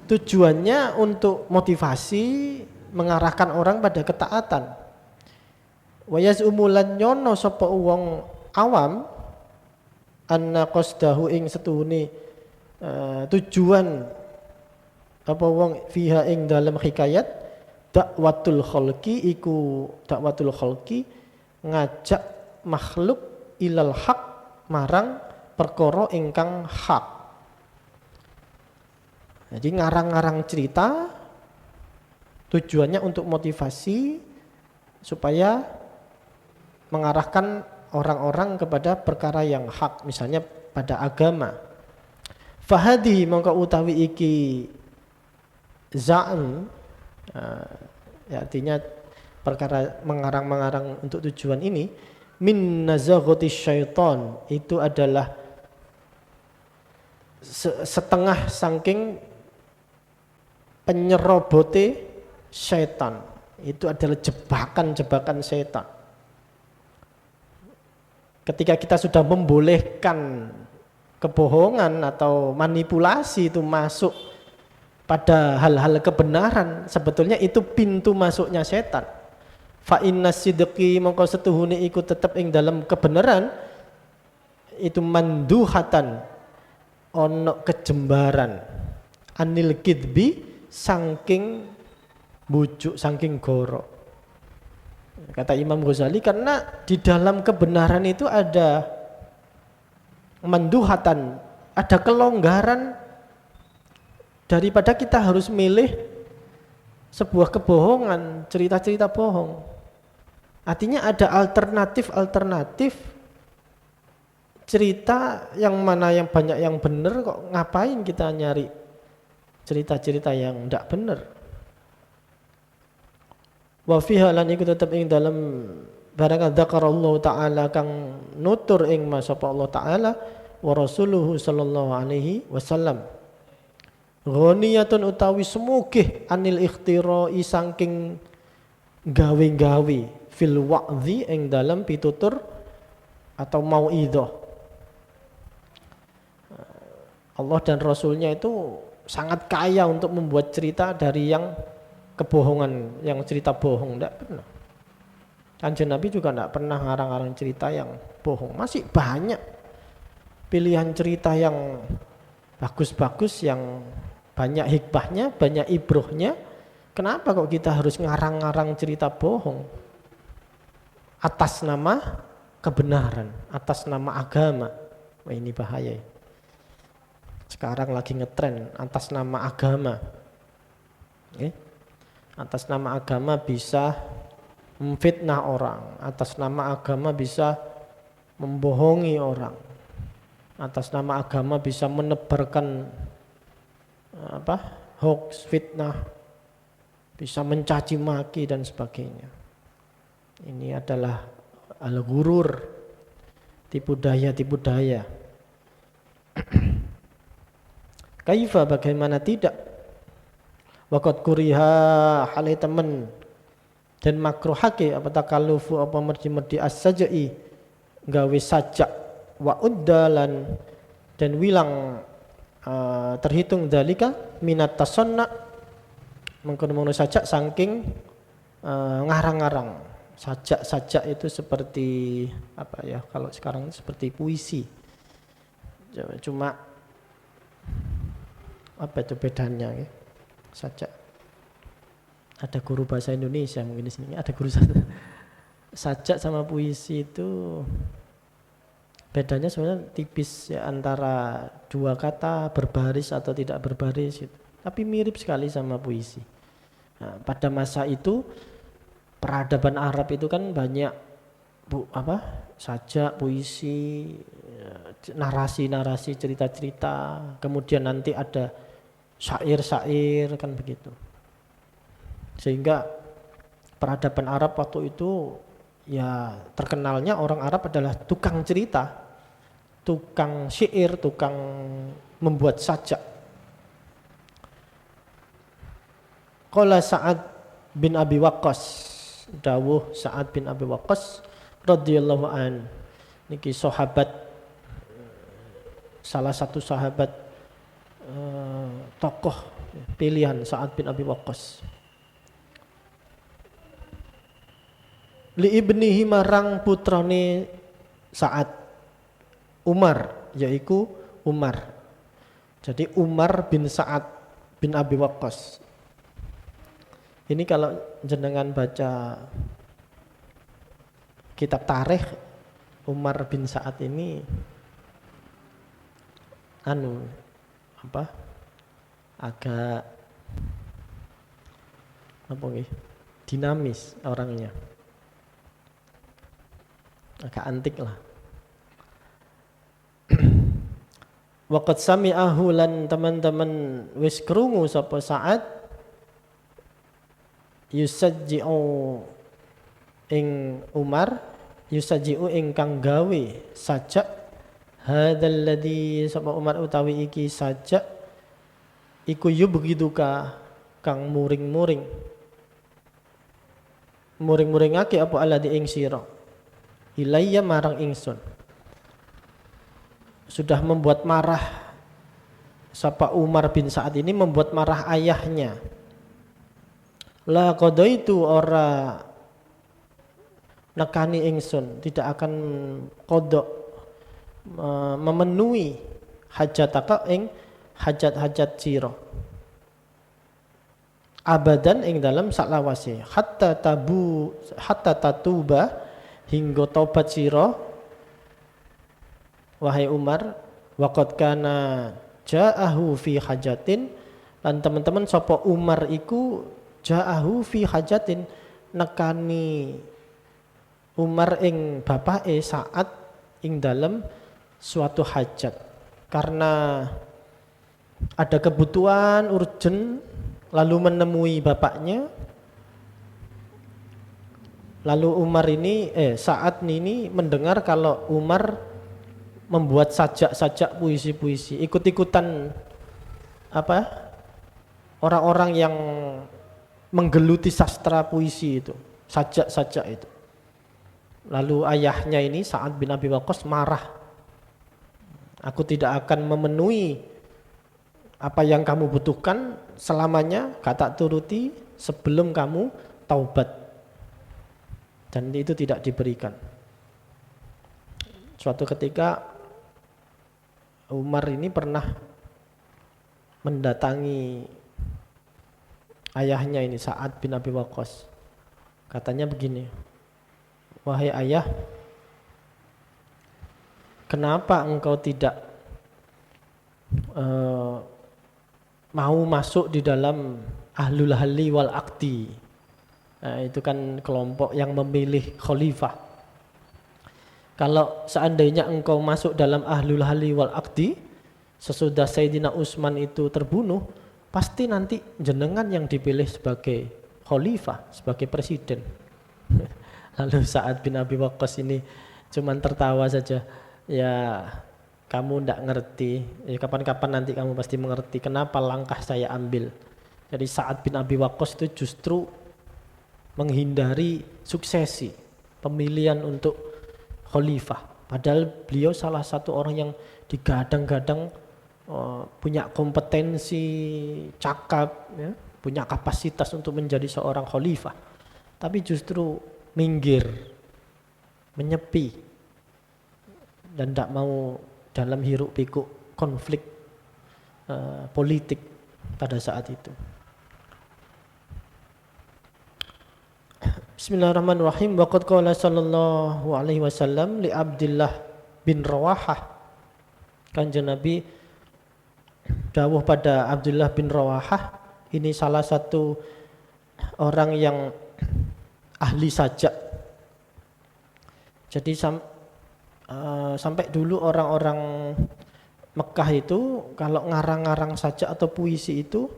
tujuannya untuk motivasi, mengarahkan orang pada ketaatan. Wa yazumulan nyono sapa wong awam anna qasdahu ing setuhune tujuan apa wong fiha ing dalam hikayat dakwatul khalqi, iku dakwatul khalqi ngajak makhluk ilal haq marang perkara ingkang hak. Jadi ngarang-ngarang cerita Tujuannya untuk motivasi supaya mengarahkan orang-orang kepada perkara yang hak, misalnya pada agama. Fahadi mongko utawi iki za'am, ya artinya perkara mengarang-mengarang untuk tujuan ini, min nazaghati syaitan, itu adalah setengah saking penyerobote syaitan, itu adalah jebakan-jebakan syaitan. Ketika kita sudah membolehkan kebohongan atau manipulasi itu masuk pada hal-hal kebenaran, sebetulnya itu pintu masuknya setan. Fa inna sidqi mongko setuhune iku tetep ing dalam kebenaran itu manduhatan ono kejembaran, anil kidbi saking bujuk, saking goro. Kata Imam Ghazali, karena di dalam kebenaran itu ada manduhatan, ada kelonggaran daripada kita harus milih sebuah kebohongan, cerita-cerita bohong. Artinya ada alternatif cerita yang mana yang banyak yang benar, kok ngapain kita nyari cerita-cerita yang tidak benar. Wa fiha lan iku tetep ing dalam barang dzakarallahu taala kang nutur ing masapa Allah taala wa rasuluhu sallallahu alaihi wasallam. Ghaniyatun utawi semugih anil ikhtira'i saking gawe-gawe fil wa'dhi ing dalam pitutur atau mauidhah. Allah dan Rasulnya itu sangat kaya untuk membuat cerita dari yang kebohongan, yang cerita bohong, tidak pernah. Kanjeng Nabi juga tidak pernah ngarang-ngarang cerita yang bohong. Masih banyak pilihan cerita yang bagus-bagus, yang banyak hikmahnya, banyak ibrohnya. Kenapa kok kita harus ngarang-ngarang cerita bohong atas nama kebenaran, atas nama agama? Wah, ini bahaya. Sekarang lagi ngetren atas nama agama. Atas nama agama bisa memfitnah orang, atas nama agama bisa membohongi orang, atas nama agama bisa menebarkan hoax, fitnah, bisa mencaci maki dan sebagainya. Ini adalah al-ghurur, tipu daya. Kaifa, bagaimana tidak? Waqad kuriha halai temen dan makruhake apa takalufu apa merdi-merdi as-sajai gawe sajak wa uddalan dan wilang terhitung dalika minat tasanna mengkono sajak saking ngarang-ngarang. Sajak itu seperti apa ya, kalau sekarang seperti puisi. Cuma apa itu bedanya ya? Sajak. Ada guru bahasa Indonesia mungkin di sini. Ada guru sajak sama puisi itu bedanya sebenarnya tipis ya, antara dua kata berbaris atau tidak berbaris gitu. Tapi mirip sekali sama puisi. Nah, pada masa itu peradaban Arab itu kan banyak sajak, puisi, narasi-narasi, cerita-cerita. Kemudian nanti ada syair-syair kan begitu. Sehingga peradaban Arab waktu itu ya terkenalnya orang Arab adalah tukang cerita, tukang syair, tukang membuat sajak. Qala Sa'ad bin Abi Waqqas, dawuh Sa'ad bin Abi Waqqas radhiyallahu an, niki sahabat, salah satu sahabat tokoh pilihan Sa'ad bin Abi Waqqas. Li ibnihi marang putrane Sa'ad, Umar, yaitu Umar. Jadi Umar bin Sa'ad bin Abi Waqqas. Ini kalau jenengan baca kitab tarikh, Umar bin Sa'ad ini agak apa nggih? Dinamis orangnya. Agak antik lah. Waqad sami'ahu lan teman-teman wis krungu sapa Sa'ad yusajji'u ing Umar yusajji'u ingkang gawe sajak hadzal ladzi sapa Umar utawi iki sajak iku yubghiduka kang muring-muringake apa alladzi ing sira ilayya marang ingsun. Sudah membuat marah sapa Umar bin Sa'ad ini membuat marah ayahnya. La qadaitu ora nekani ingsun, tidak akan qada memenuhi hajataka ing hajat-hajat sira. Abadan ing dalam saklawase hatta tatuba hingga taubat sira wahai Umar waqad kana ja'ahu fi hajatin lan teman-teman sapa Umar iku ja'ahu fi hajatin nekani Umar ing bapake Sa'ad ing dalam suatu hajat karena ada kebutuhan urgent lalu menemui bapaknya. Lalu Umar ini Sa'ad ini mendengar kalau Umar membuat sajak-sajak puisi-puisi, ikut-ikutan apa? Orang-orang yang menggeluti sastra puisi itu, sajak-sajak itu. Lalu ayahnya ini Sa'ad bin Abi Waqqas marah. Aku tidak akan memenuhi apa yang kamu butuhkan selamanya, kata turuti sebelum kamu taubat. Dan itu tidak diberikan. Suatu ketika Umar ini pernah mendatangi ayahnya ini Sa'ad bin Abi Waqqas. Katanya begini, wahai ayah, kenapa engkau tidak mau masuk di dalam ahlul halli wal aqdi? Nah, itu kan kelompok yang memilih khalifah. Kalau seandainya engkau masuk dalam ahlul halli wal aqdi, sesudah Sayyidina Utsman itu terbunuh, pasti nanti jenengan yang dipilih sebagai khalifah, sebagai presiden. Lalu Sa'ad bin Abi Waqqas ini cuman tertawa saja. Ya, kamu ndak ngerti. Ya, kapan-kapan nanti kamu pasti mengerti kenapa langkah saya ambil. Jadi Sa'ad bin Abi Waqqas itu justru menghindari suksesi pemilihan untuk khalifah. Padahal beliau salah satu orang yang digadang-gadang punya kompetensi, cakap, ya, punya kapasitas untuk menjadi seorang khalifah. Tapi justru minggir, menyepi, dan tidak mau dalam hiruk pikuk konflik politik pada saat itu. Bismillahirrahmanirrahim. Waqad qala sallallahu alaihi wasallam li Abdullah bin Rawahah. Kanjeng Nabi dawuh pada Abdullah bin Rawahah, ini salah satu orang yang ahli sajak. Jadi sampai dulu orang-orang Mekah itu kalau ngarang-ngarang sajak atau puisi itu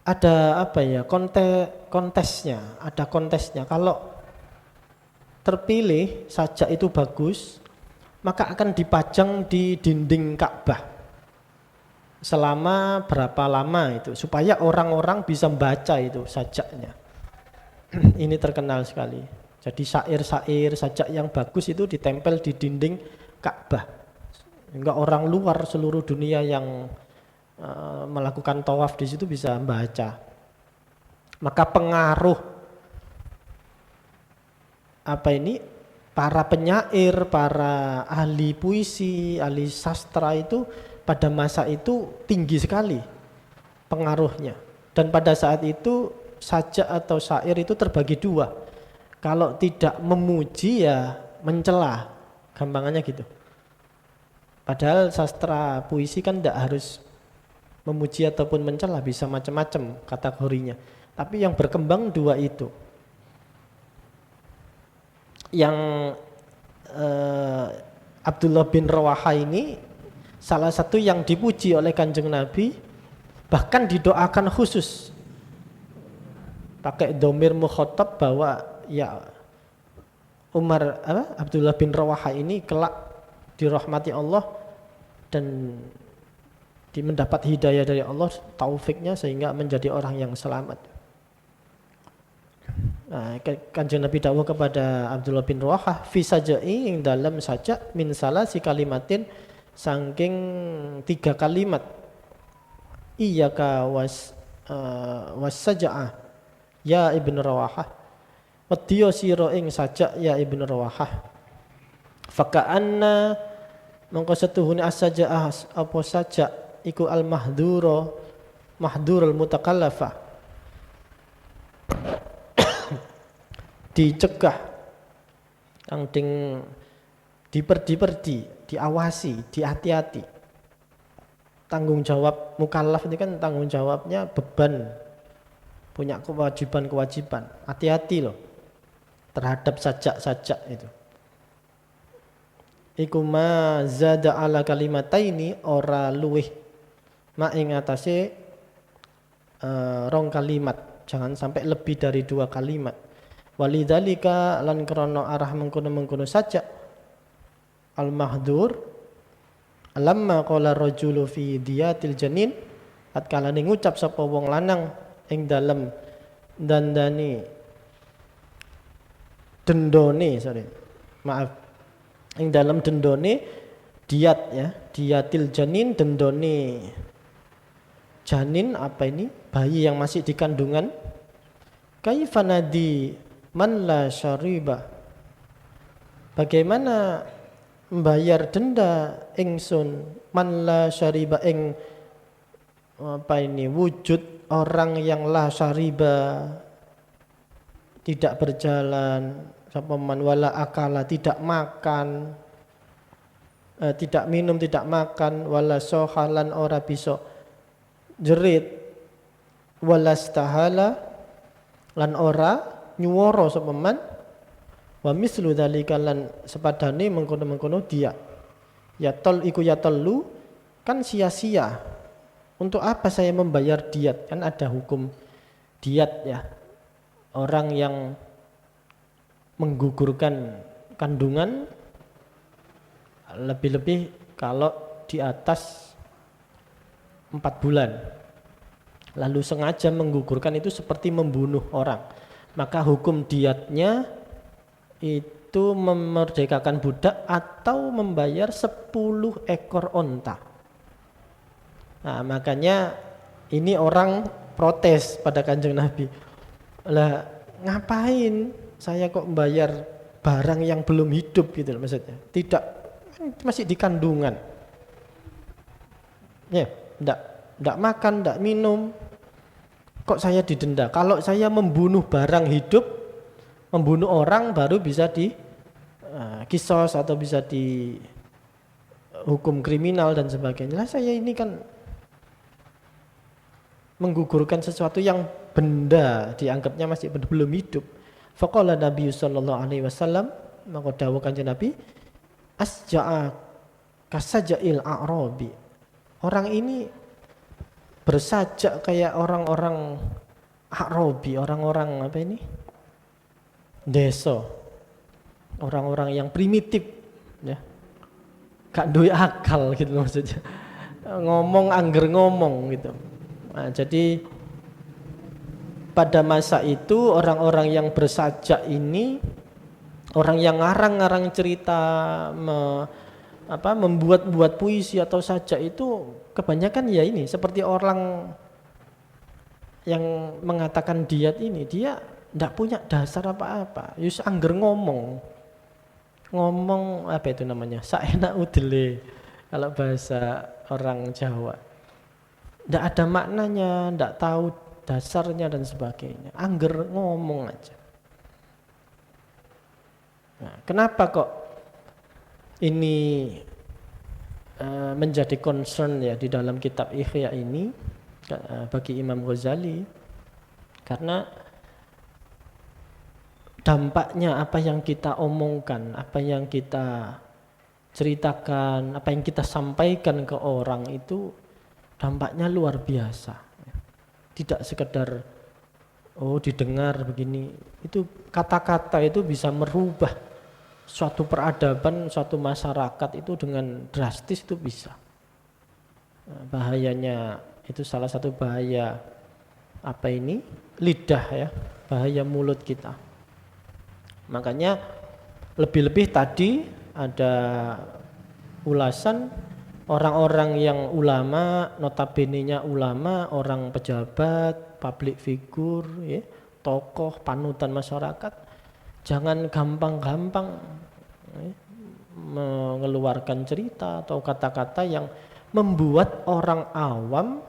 ada apa ya, kontesnya, ada kontesnya. Kalau terpilih sajak itu bagus, maka akan dipajang di dinding Ka'bah selama berapa lama itu, supaya orang-orang bisa membaca itu sajaknya. Ini terkenal sekali. Jadi syair-syair sajak yang bagus itu ditempel di dinding Ka'bah, hingga orang luar seluruh dunia yang melakukan tawaf di situ bisa membaca. Maka pengaruh para penyair, para ahli puisi, ahli sastra itu pada masa itu tinggi sekali pengaruhnya. Dan pada saat itu sajak atau syair itu terbagi dua. Kalau tidak memuji ya mencela, gampangannya gitu. Padahal sastra puisi kan tidak harus memuji ataupun mencela, bisa macam-macam kategorinya. Tapi yang berkembang dua itu. Yang Abdullah bin Rawaha ini salah satu yang dipuji oleh Kanjeng Nabi, bahkan didoakan khusus pakai domir mukhatab bahwa ya Abdullah bin Rawaha ini kelak dirahmati Allah dan mendapat hidayah dari Allah, taufiknya sehingga menjadi orang yang selamat. Nah, Kanjeng Nabi dawuh kepada Abdullah bin Rawaha, fi sajai ing dalam sajak min salasi kalimatin saking 3 kalimat. Iyyaka was saja'ah ya Ibn Rawaha. Wedya sira ing sajak ya Ibn Rawaha. Faka'anna mongko setuhune as-saja'ah apa sajak iku mahdurul mutakallafa, dicegah kang diperdi, diawasi, dihati-hati. Tanggung jawab mukallaf ini kan tanggung jawabnya beban, punya kewajiban. Hati-hati loh terhadap sajak-sajak itu. Iku ma zada ala kalimataini ora luweh ma ing atase rong kalimat, jangan sampai lebih dari 2 kalimat. Walidzalika lan krana arah mengkono-mengkono sajak al-mahdur lamma qala rajulu fi diyatil janin, tatkala ngucap sapa wong lanang ing dalem dandani ing dalam dendone diat ya, diatil janin, dendone janin, apa ini, bayi yang masih di kandungan. Kaifanadi man la syariba, bagaimana membayar denda ingsun man la syariba ing apa ini, wujud orang yang la syariba tidak berjalan, sapa man wala akala tidak makan, tidak minum, tidak makan, wala sohalan ora bisa jerit, wala stahala lan ora nyuwara sapa man, wa mislu dzalika lan sepadane mengkono-mengkono dia. Ya tol iku ya tolu kan sia-sia. Untuk apa saya membayar diat? Kan ada hukum diat ya. Orang yang menggugurkan kandungan, lebih-lebih kalau di atas 4 bulan, lalu sengaja menggugurkan, itu seperti membunuh orang. Maka hukum diatnya itu memerdekakan budak atau membayar 10 ekor onta. Nah, makanya ini orang protes pada Kanjeng Nabi. Lah, ngapain saya kok membayar barang yang belum hidup gitu loh, maksudnya. Tidak, masih di kandungan. Ya, enggak makan, enggak minum. Kok saya didenda? Kalau saya membunuh barang hidup, membunuh orang baru bisa di kisos atau bisa di hukum kriminal dan sebagainya. Lah, saya ini kan menggugurkan sesuatu yang benda dianggapnya masih belum hidup. Faqala Nabi sallallahu alaihi wasallam, maka dawuh Kanjeng Nabi, asja'a kasajail a'rabi. Orang ini bersajak kayak orang-orang a'rabi, orang-orang apa ini? Desa. Orang-orang yang primitif ya. Gak duwe akal gitu maksudnya. Ngomong angger ngomong gitu. Nah, jadi pada masa itu orang-orang yang bersajak ini, orang yang ngarang-ngarang cerita, membuat-buat puisi atau sajak itu kebanyakan ya ini seperti orang yang mengatakan diat ini, dia tidak punya dasar apa-apa, yus angger ngomong apa itu namanya, saenak udele kalau bahasa orang Jawa. Tidak ada maknanya, tidak tahu dasarnya dan sebagainya. Angger ngomong aja. Nah, kenapa kok ini menjadi concern ya di dalam kitab Ihya ini bagi Imam Ghazali? Karena dampaknya apa yang kita omongkan, apa yang kita ceritakan, apa yang kita sampaikan ke orang itu dampaknya luar biasa. Tidak sekedar didengar begini. Itu kata-kata itu bisa merubah suatu peradaban, suatu masyarakat itu dengan drastis itu bisa. Bahayanya itu salah satu bahaya lidah ya, bahaya mulut kita. Makanya lebih-lebih tadi ada ulasan orang-orang yang ulama, notabene-nya ulama, orang pejabat, public figure, ya, tokoh, panutan masyarakat, jangan gampang-gampang mengeluarkan cerita atau kata-kata yang membuat orang awam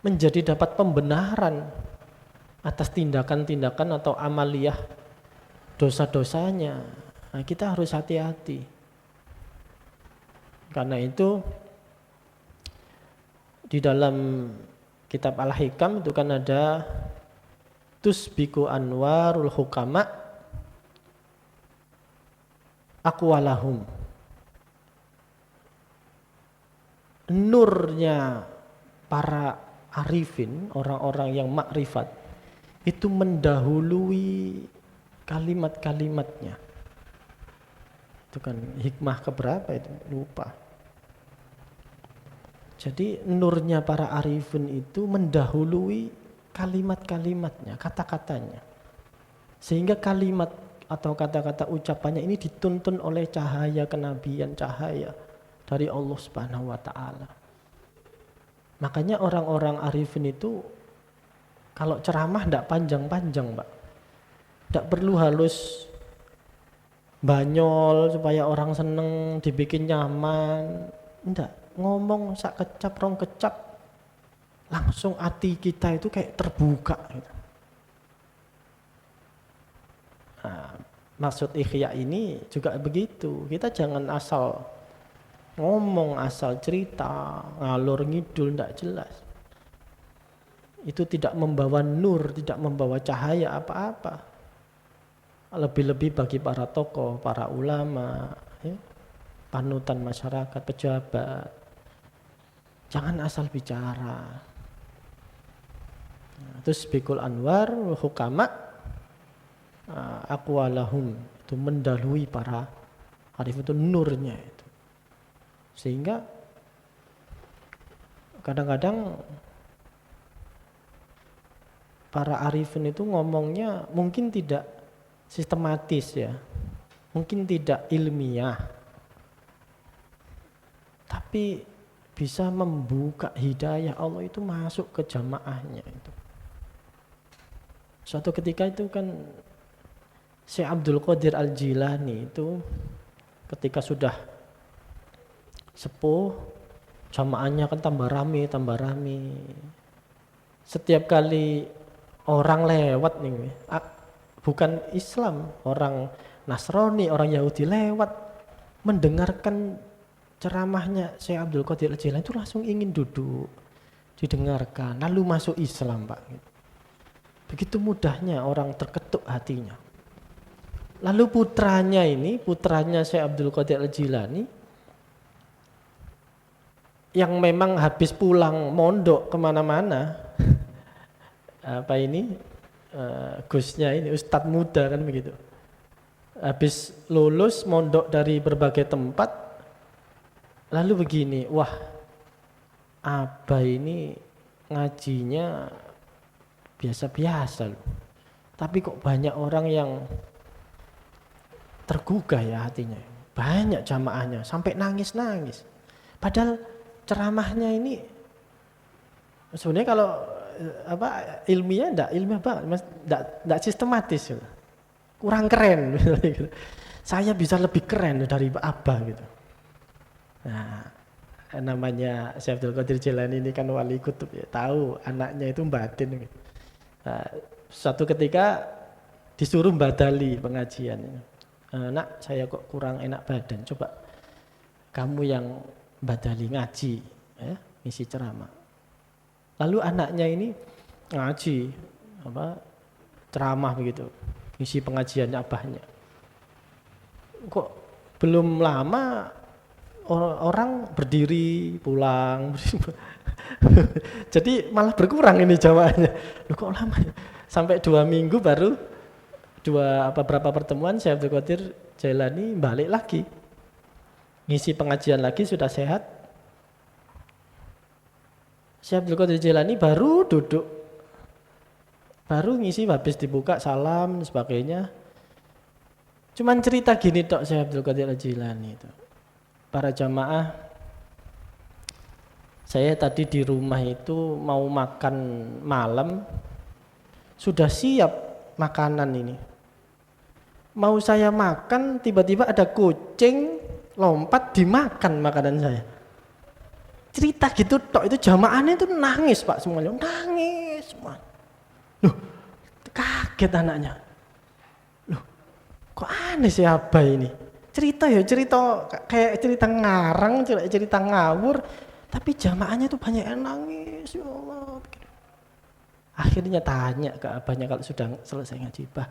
menjadi dapat pembenaran atas tindakan-tindakan atau amaliyah dosa-dosanya. Nah, kita harus hati-hati. Karena itu di dalam kitab Al-Hikam itu kan ada tusbiku anwarul hukama aqwalahum. Nurnya para arifin, orang-orang yang makrifat itu mendahului kalimat-kalimatnya. Itu kan hikmah keberapa itu? Lupa. Jadi nurnya para arifin itu mendahului kalimat-kalimatnya, kata-katanya. Sehingga kalimat atau kata-kata ucapannya ini dituntun oleh cahaya kenabian, cahaya dari Allah Subhanahu wa taala. Makanya orang-orang arifin itu kalau ceramah enggak panjang-panjang, Pak. Enggak perlu halus banyol supaya orang seneng, dibikin nyaman. Enggak, ngomong sak kecap rong kecap langsung hati kita itu kayak terbuka gitu. Nah, maksud Ihya ini juga begitu. Kita jangan asal ngomong, asal cerita, ngalur ngidul enggak jelas. Itu tidak membawa nur, tidak membawa cahaya apa-apa. Lebih-lebih bagi para tokoh, para ulama, ya, panutan masyarakat, pejabat. Jangan asal bicara. Terus bikul anwar, hukama, aqwalahum, itu mendahului para arif, itu nurnya itu. Sehingga kadang-kadang para arifin itu ngomongnya mungkin tidak sistematis ya, mungkin tidak ilmiah, tapi bisa membuka hidayah Allah itu masuk ke jamaahnya itu. Suatu ketika itu kan Syekh Abdul Qadir Al-Jilani itu ketika sudah sepuh, jamaahnya kan tambah rame. Setiap kali orang lewat nih, bukan Islam, orang Nasrani, orang Yahudi lewat mendengarkan ceramahnya Syekh Abdul Qadir Al-Jilani itu langsung ingin duduk, didengarkan, lalu masuk Islam, Pak. Begitu mudahnya orang terketuk hatinya. Lalu putranya Syekh Abdul Qadir Al-Jilani yang memang habis pulang mondok kemana-mana, Gusnya ini Ustadz muda kan begitu. Habis lulus mondok dari berbagai tempat, lalu begini, wah, Abah ini ngajinya biasa-biasa loh. Tapi kok banyak orang yang tergugah ya hatinya. Banyak jamaahnya sampai nangis-nangis. Padahal ceramahnya ini sebenarnya kalau ilmiah banget, enggak sistematis gitu. Kurang keren gitu. Saya bisa lebih keren dari Abah gitu. Nah, namanya Syekh Abdul Qadir Jilani ini kan wali kutub ya, tahu anaknya itu batin gitu. Nah, suatu ketika disuruh badali pengajian. Nak, saya kok kurang enak badan, coba kamu yang badali ngaji ya, ngisi ceramah. Lalu anaknya ini ngaji, ceramah begitu, isi pengajiannya abahnya. Kok belum lama orang berdiri pulang. Jadi malah berkurang ini jamaahnya. Loh kok lama ya? Sampai 2 minggu baru beberapa pertemuan Syekh Abdul Qadir Jailani balik lagi. Ngisi pengajian lagi sudah sehat. Syekh Abdul Qadir Jailani baru duduk. Baru ngisi habis dibuka salam dan sebagainya. Cuman cerita gini tok Syekh Abdul Qadir Jailani itu. Para jamaah, saya tadi di rumah itu mau makan malam, sudah siap makanan ini. Mau saya makan, tiba-tiba ada kucing lompat dimakan makanan saya. Cerita gitu tok, itu jamaahnya itu nangis Pak semuanya, nangis semua. Loh, kaget anaknya. Loh, kok aneh sih Abah ini? Cerita kayak cerita ngarang, cerita ngawur, tapi jamaahnya itu banyak yang nangis, ya Allah. Akhirnya tanya ke abahnya kalau sudah selesai ngaji, Bah,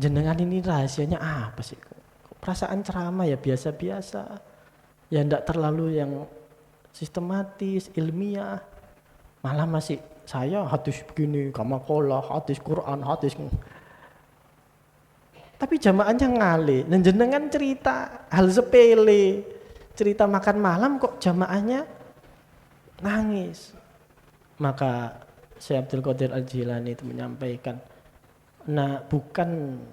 jenengan ini rahasianya apa sih? Kok perasaan ceramah ya biasa-biasa, ya enggak terlalu yang sistematis, ilmiah, malah masih saya hadis begini, kamakolah, hadis Quran, hadis. Tapi jamaahnya ngalih, dan jenengan cerita hal sepele, cerita makan malam kok jamaahnya nangis. Maka Syekh Abdul Qadir Al-Jilani itu menyampaikan, nah bukan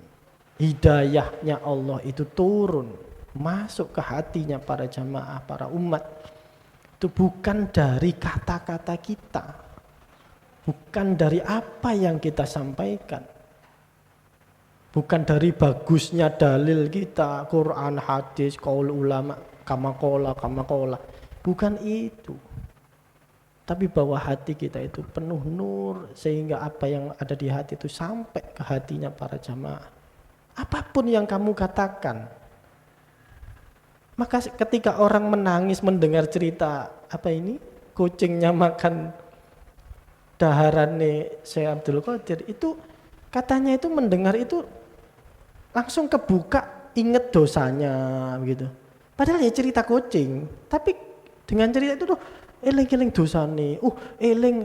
hidayahnya Allah itu turun, masuk ke hatinya para jamaah, para umat. Itu bukan dari kata-kata kita, bukan dari apa yang kita sampaikan. Bukan dari bagusnya dalil kita, Quran, hadis, qaul ulama, kamakola. Bukan itu. Tapi bahwa hati kita itu penuh nur, sehingga apa yang ada di hati itu sampai ke hatinya para jamaah. Apapun yang kamu katakan. Maka ketika orang menangis mendengar cerita, kucingnya makan daharannya Syekh Abdul Qadir, itu katanya itu mendengar itu langsung kebuka, inget dosanya begitu. Padahal ya cerita kucing, tapi dengan cerita itu tuh eling-eling dosane, eling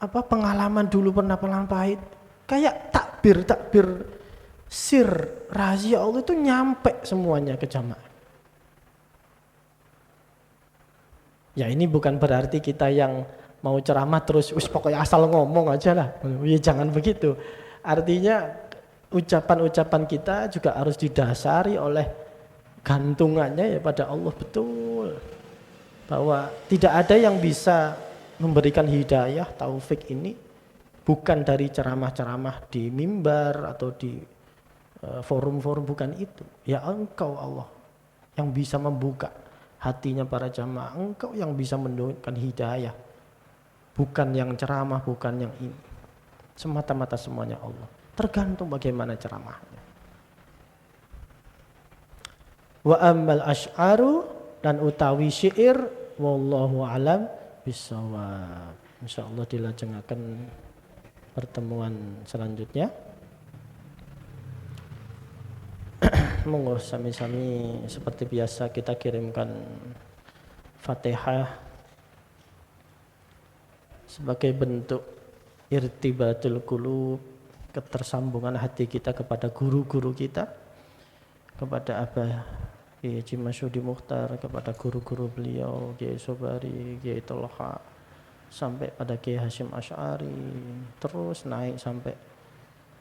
pengalaman dulu pernah pahit. Kayak takbir sir rahasia Allah itu nyampe semuanya ke jamaah. Ya ini bukan berarti kita yang mau ceramah terus pokoknya asal ngomong aja lah. Ya jangan begitu. Artinya ucapan-ucapan kita juga harus didasari oleh gantungannya ya pada Allah betul. Bahwa tidak ada yang bisa memberikan hidayah, taufik ini bukan dari ceramah-ceramah di mimbar atau di forum-forum, bukan itu. Ya Engkau Allah yang bisa membuka hatinya para jamaah, Engkau yang bisa menunjukkan hidayah. Bukan yang ceramah, bukan yang ini. Semata-mata semuanya Allah. Tergantung bagaimana ceramahnya. Wa ammal asy'aru, dan utawi syair, wallahu alam bisawab. Insyaallah dilajengaken pertemuan selanjutnya. Monggo sami-sami seperti biasa kita kirimkan Fatihah sebagai bentuk irtibatul qulub, ketersambungan hati kita kepada guru-guru kita, kepada Abah Kiai Haji Masyudi Mukhtar, kepada guru-guru beliau Kiai Sobari, Kiai Tolha, sampai pada Kiai Hasyim Asy'ari, terus naik sampai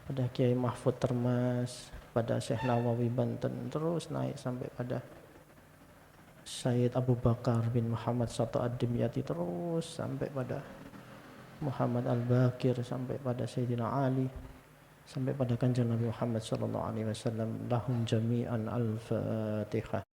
pada Kiai Mahfud Termas, pada Syekh Nawawi Banten, terus naik sampai pada Sayyid Abu Bakar bin Muhammad Sato Ad-Dimyati, terus sampai pada Muhammad Al-Bakir, sampai pada Sayyidina Ali, sampai pada Kanjeng Nabi Muhammad sallallahu alaihi wasallam. Lahum jami'an al-Fatihah.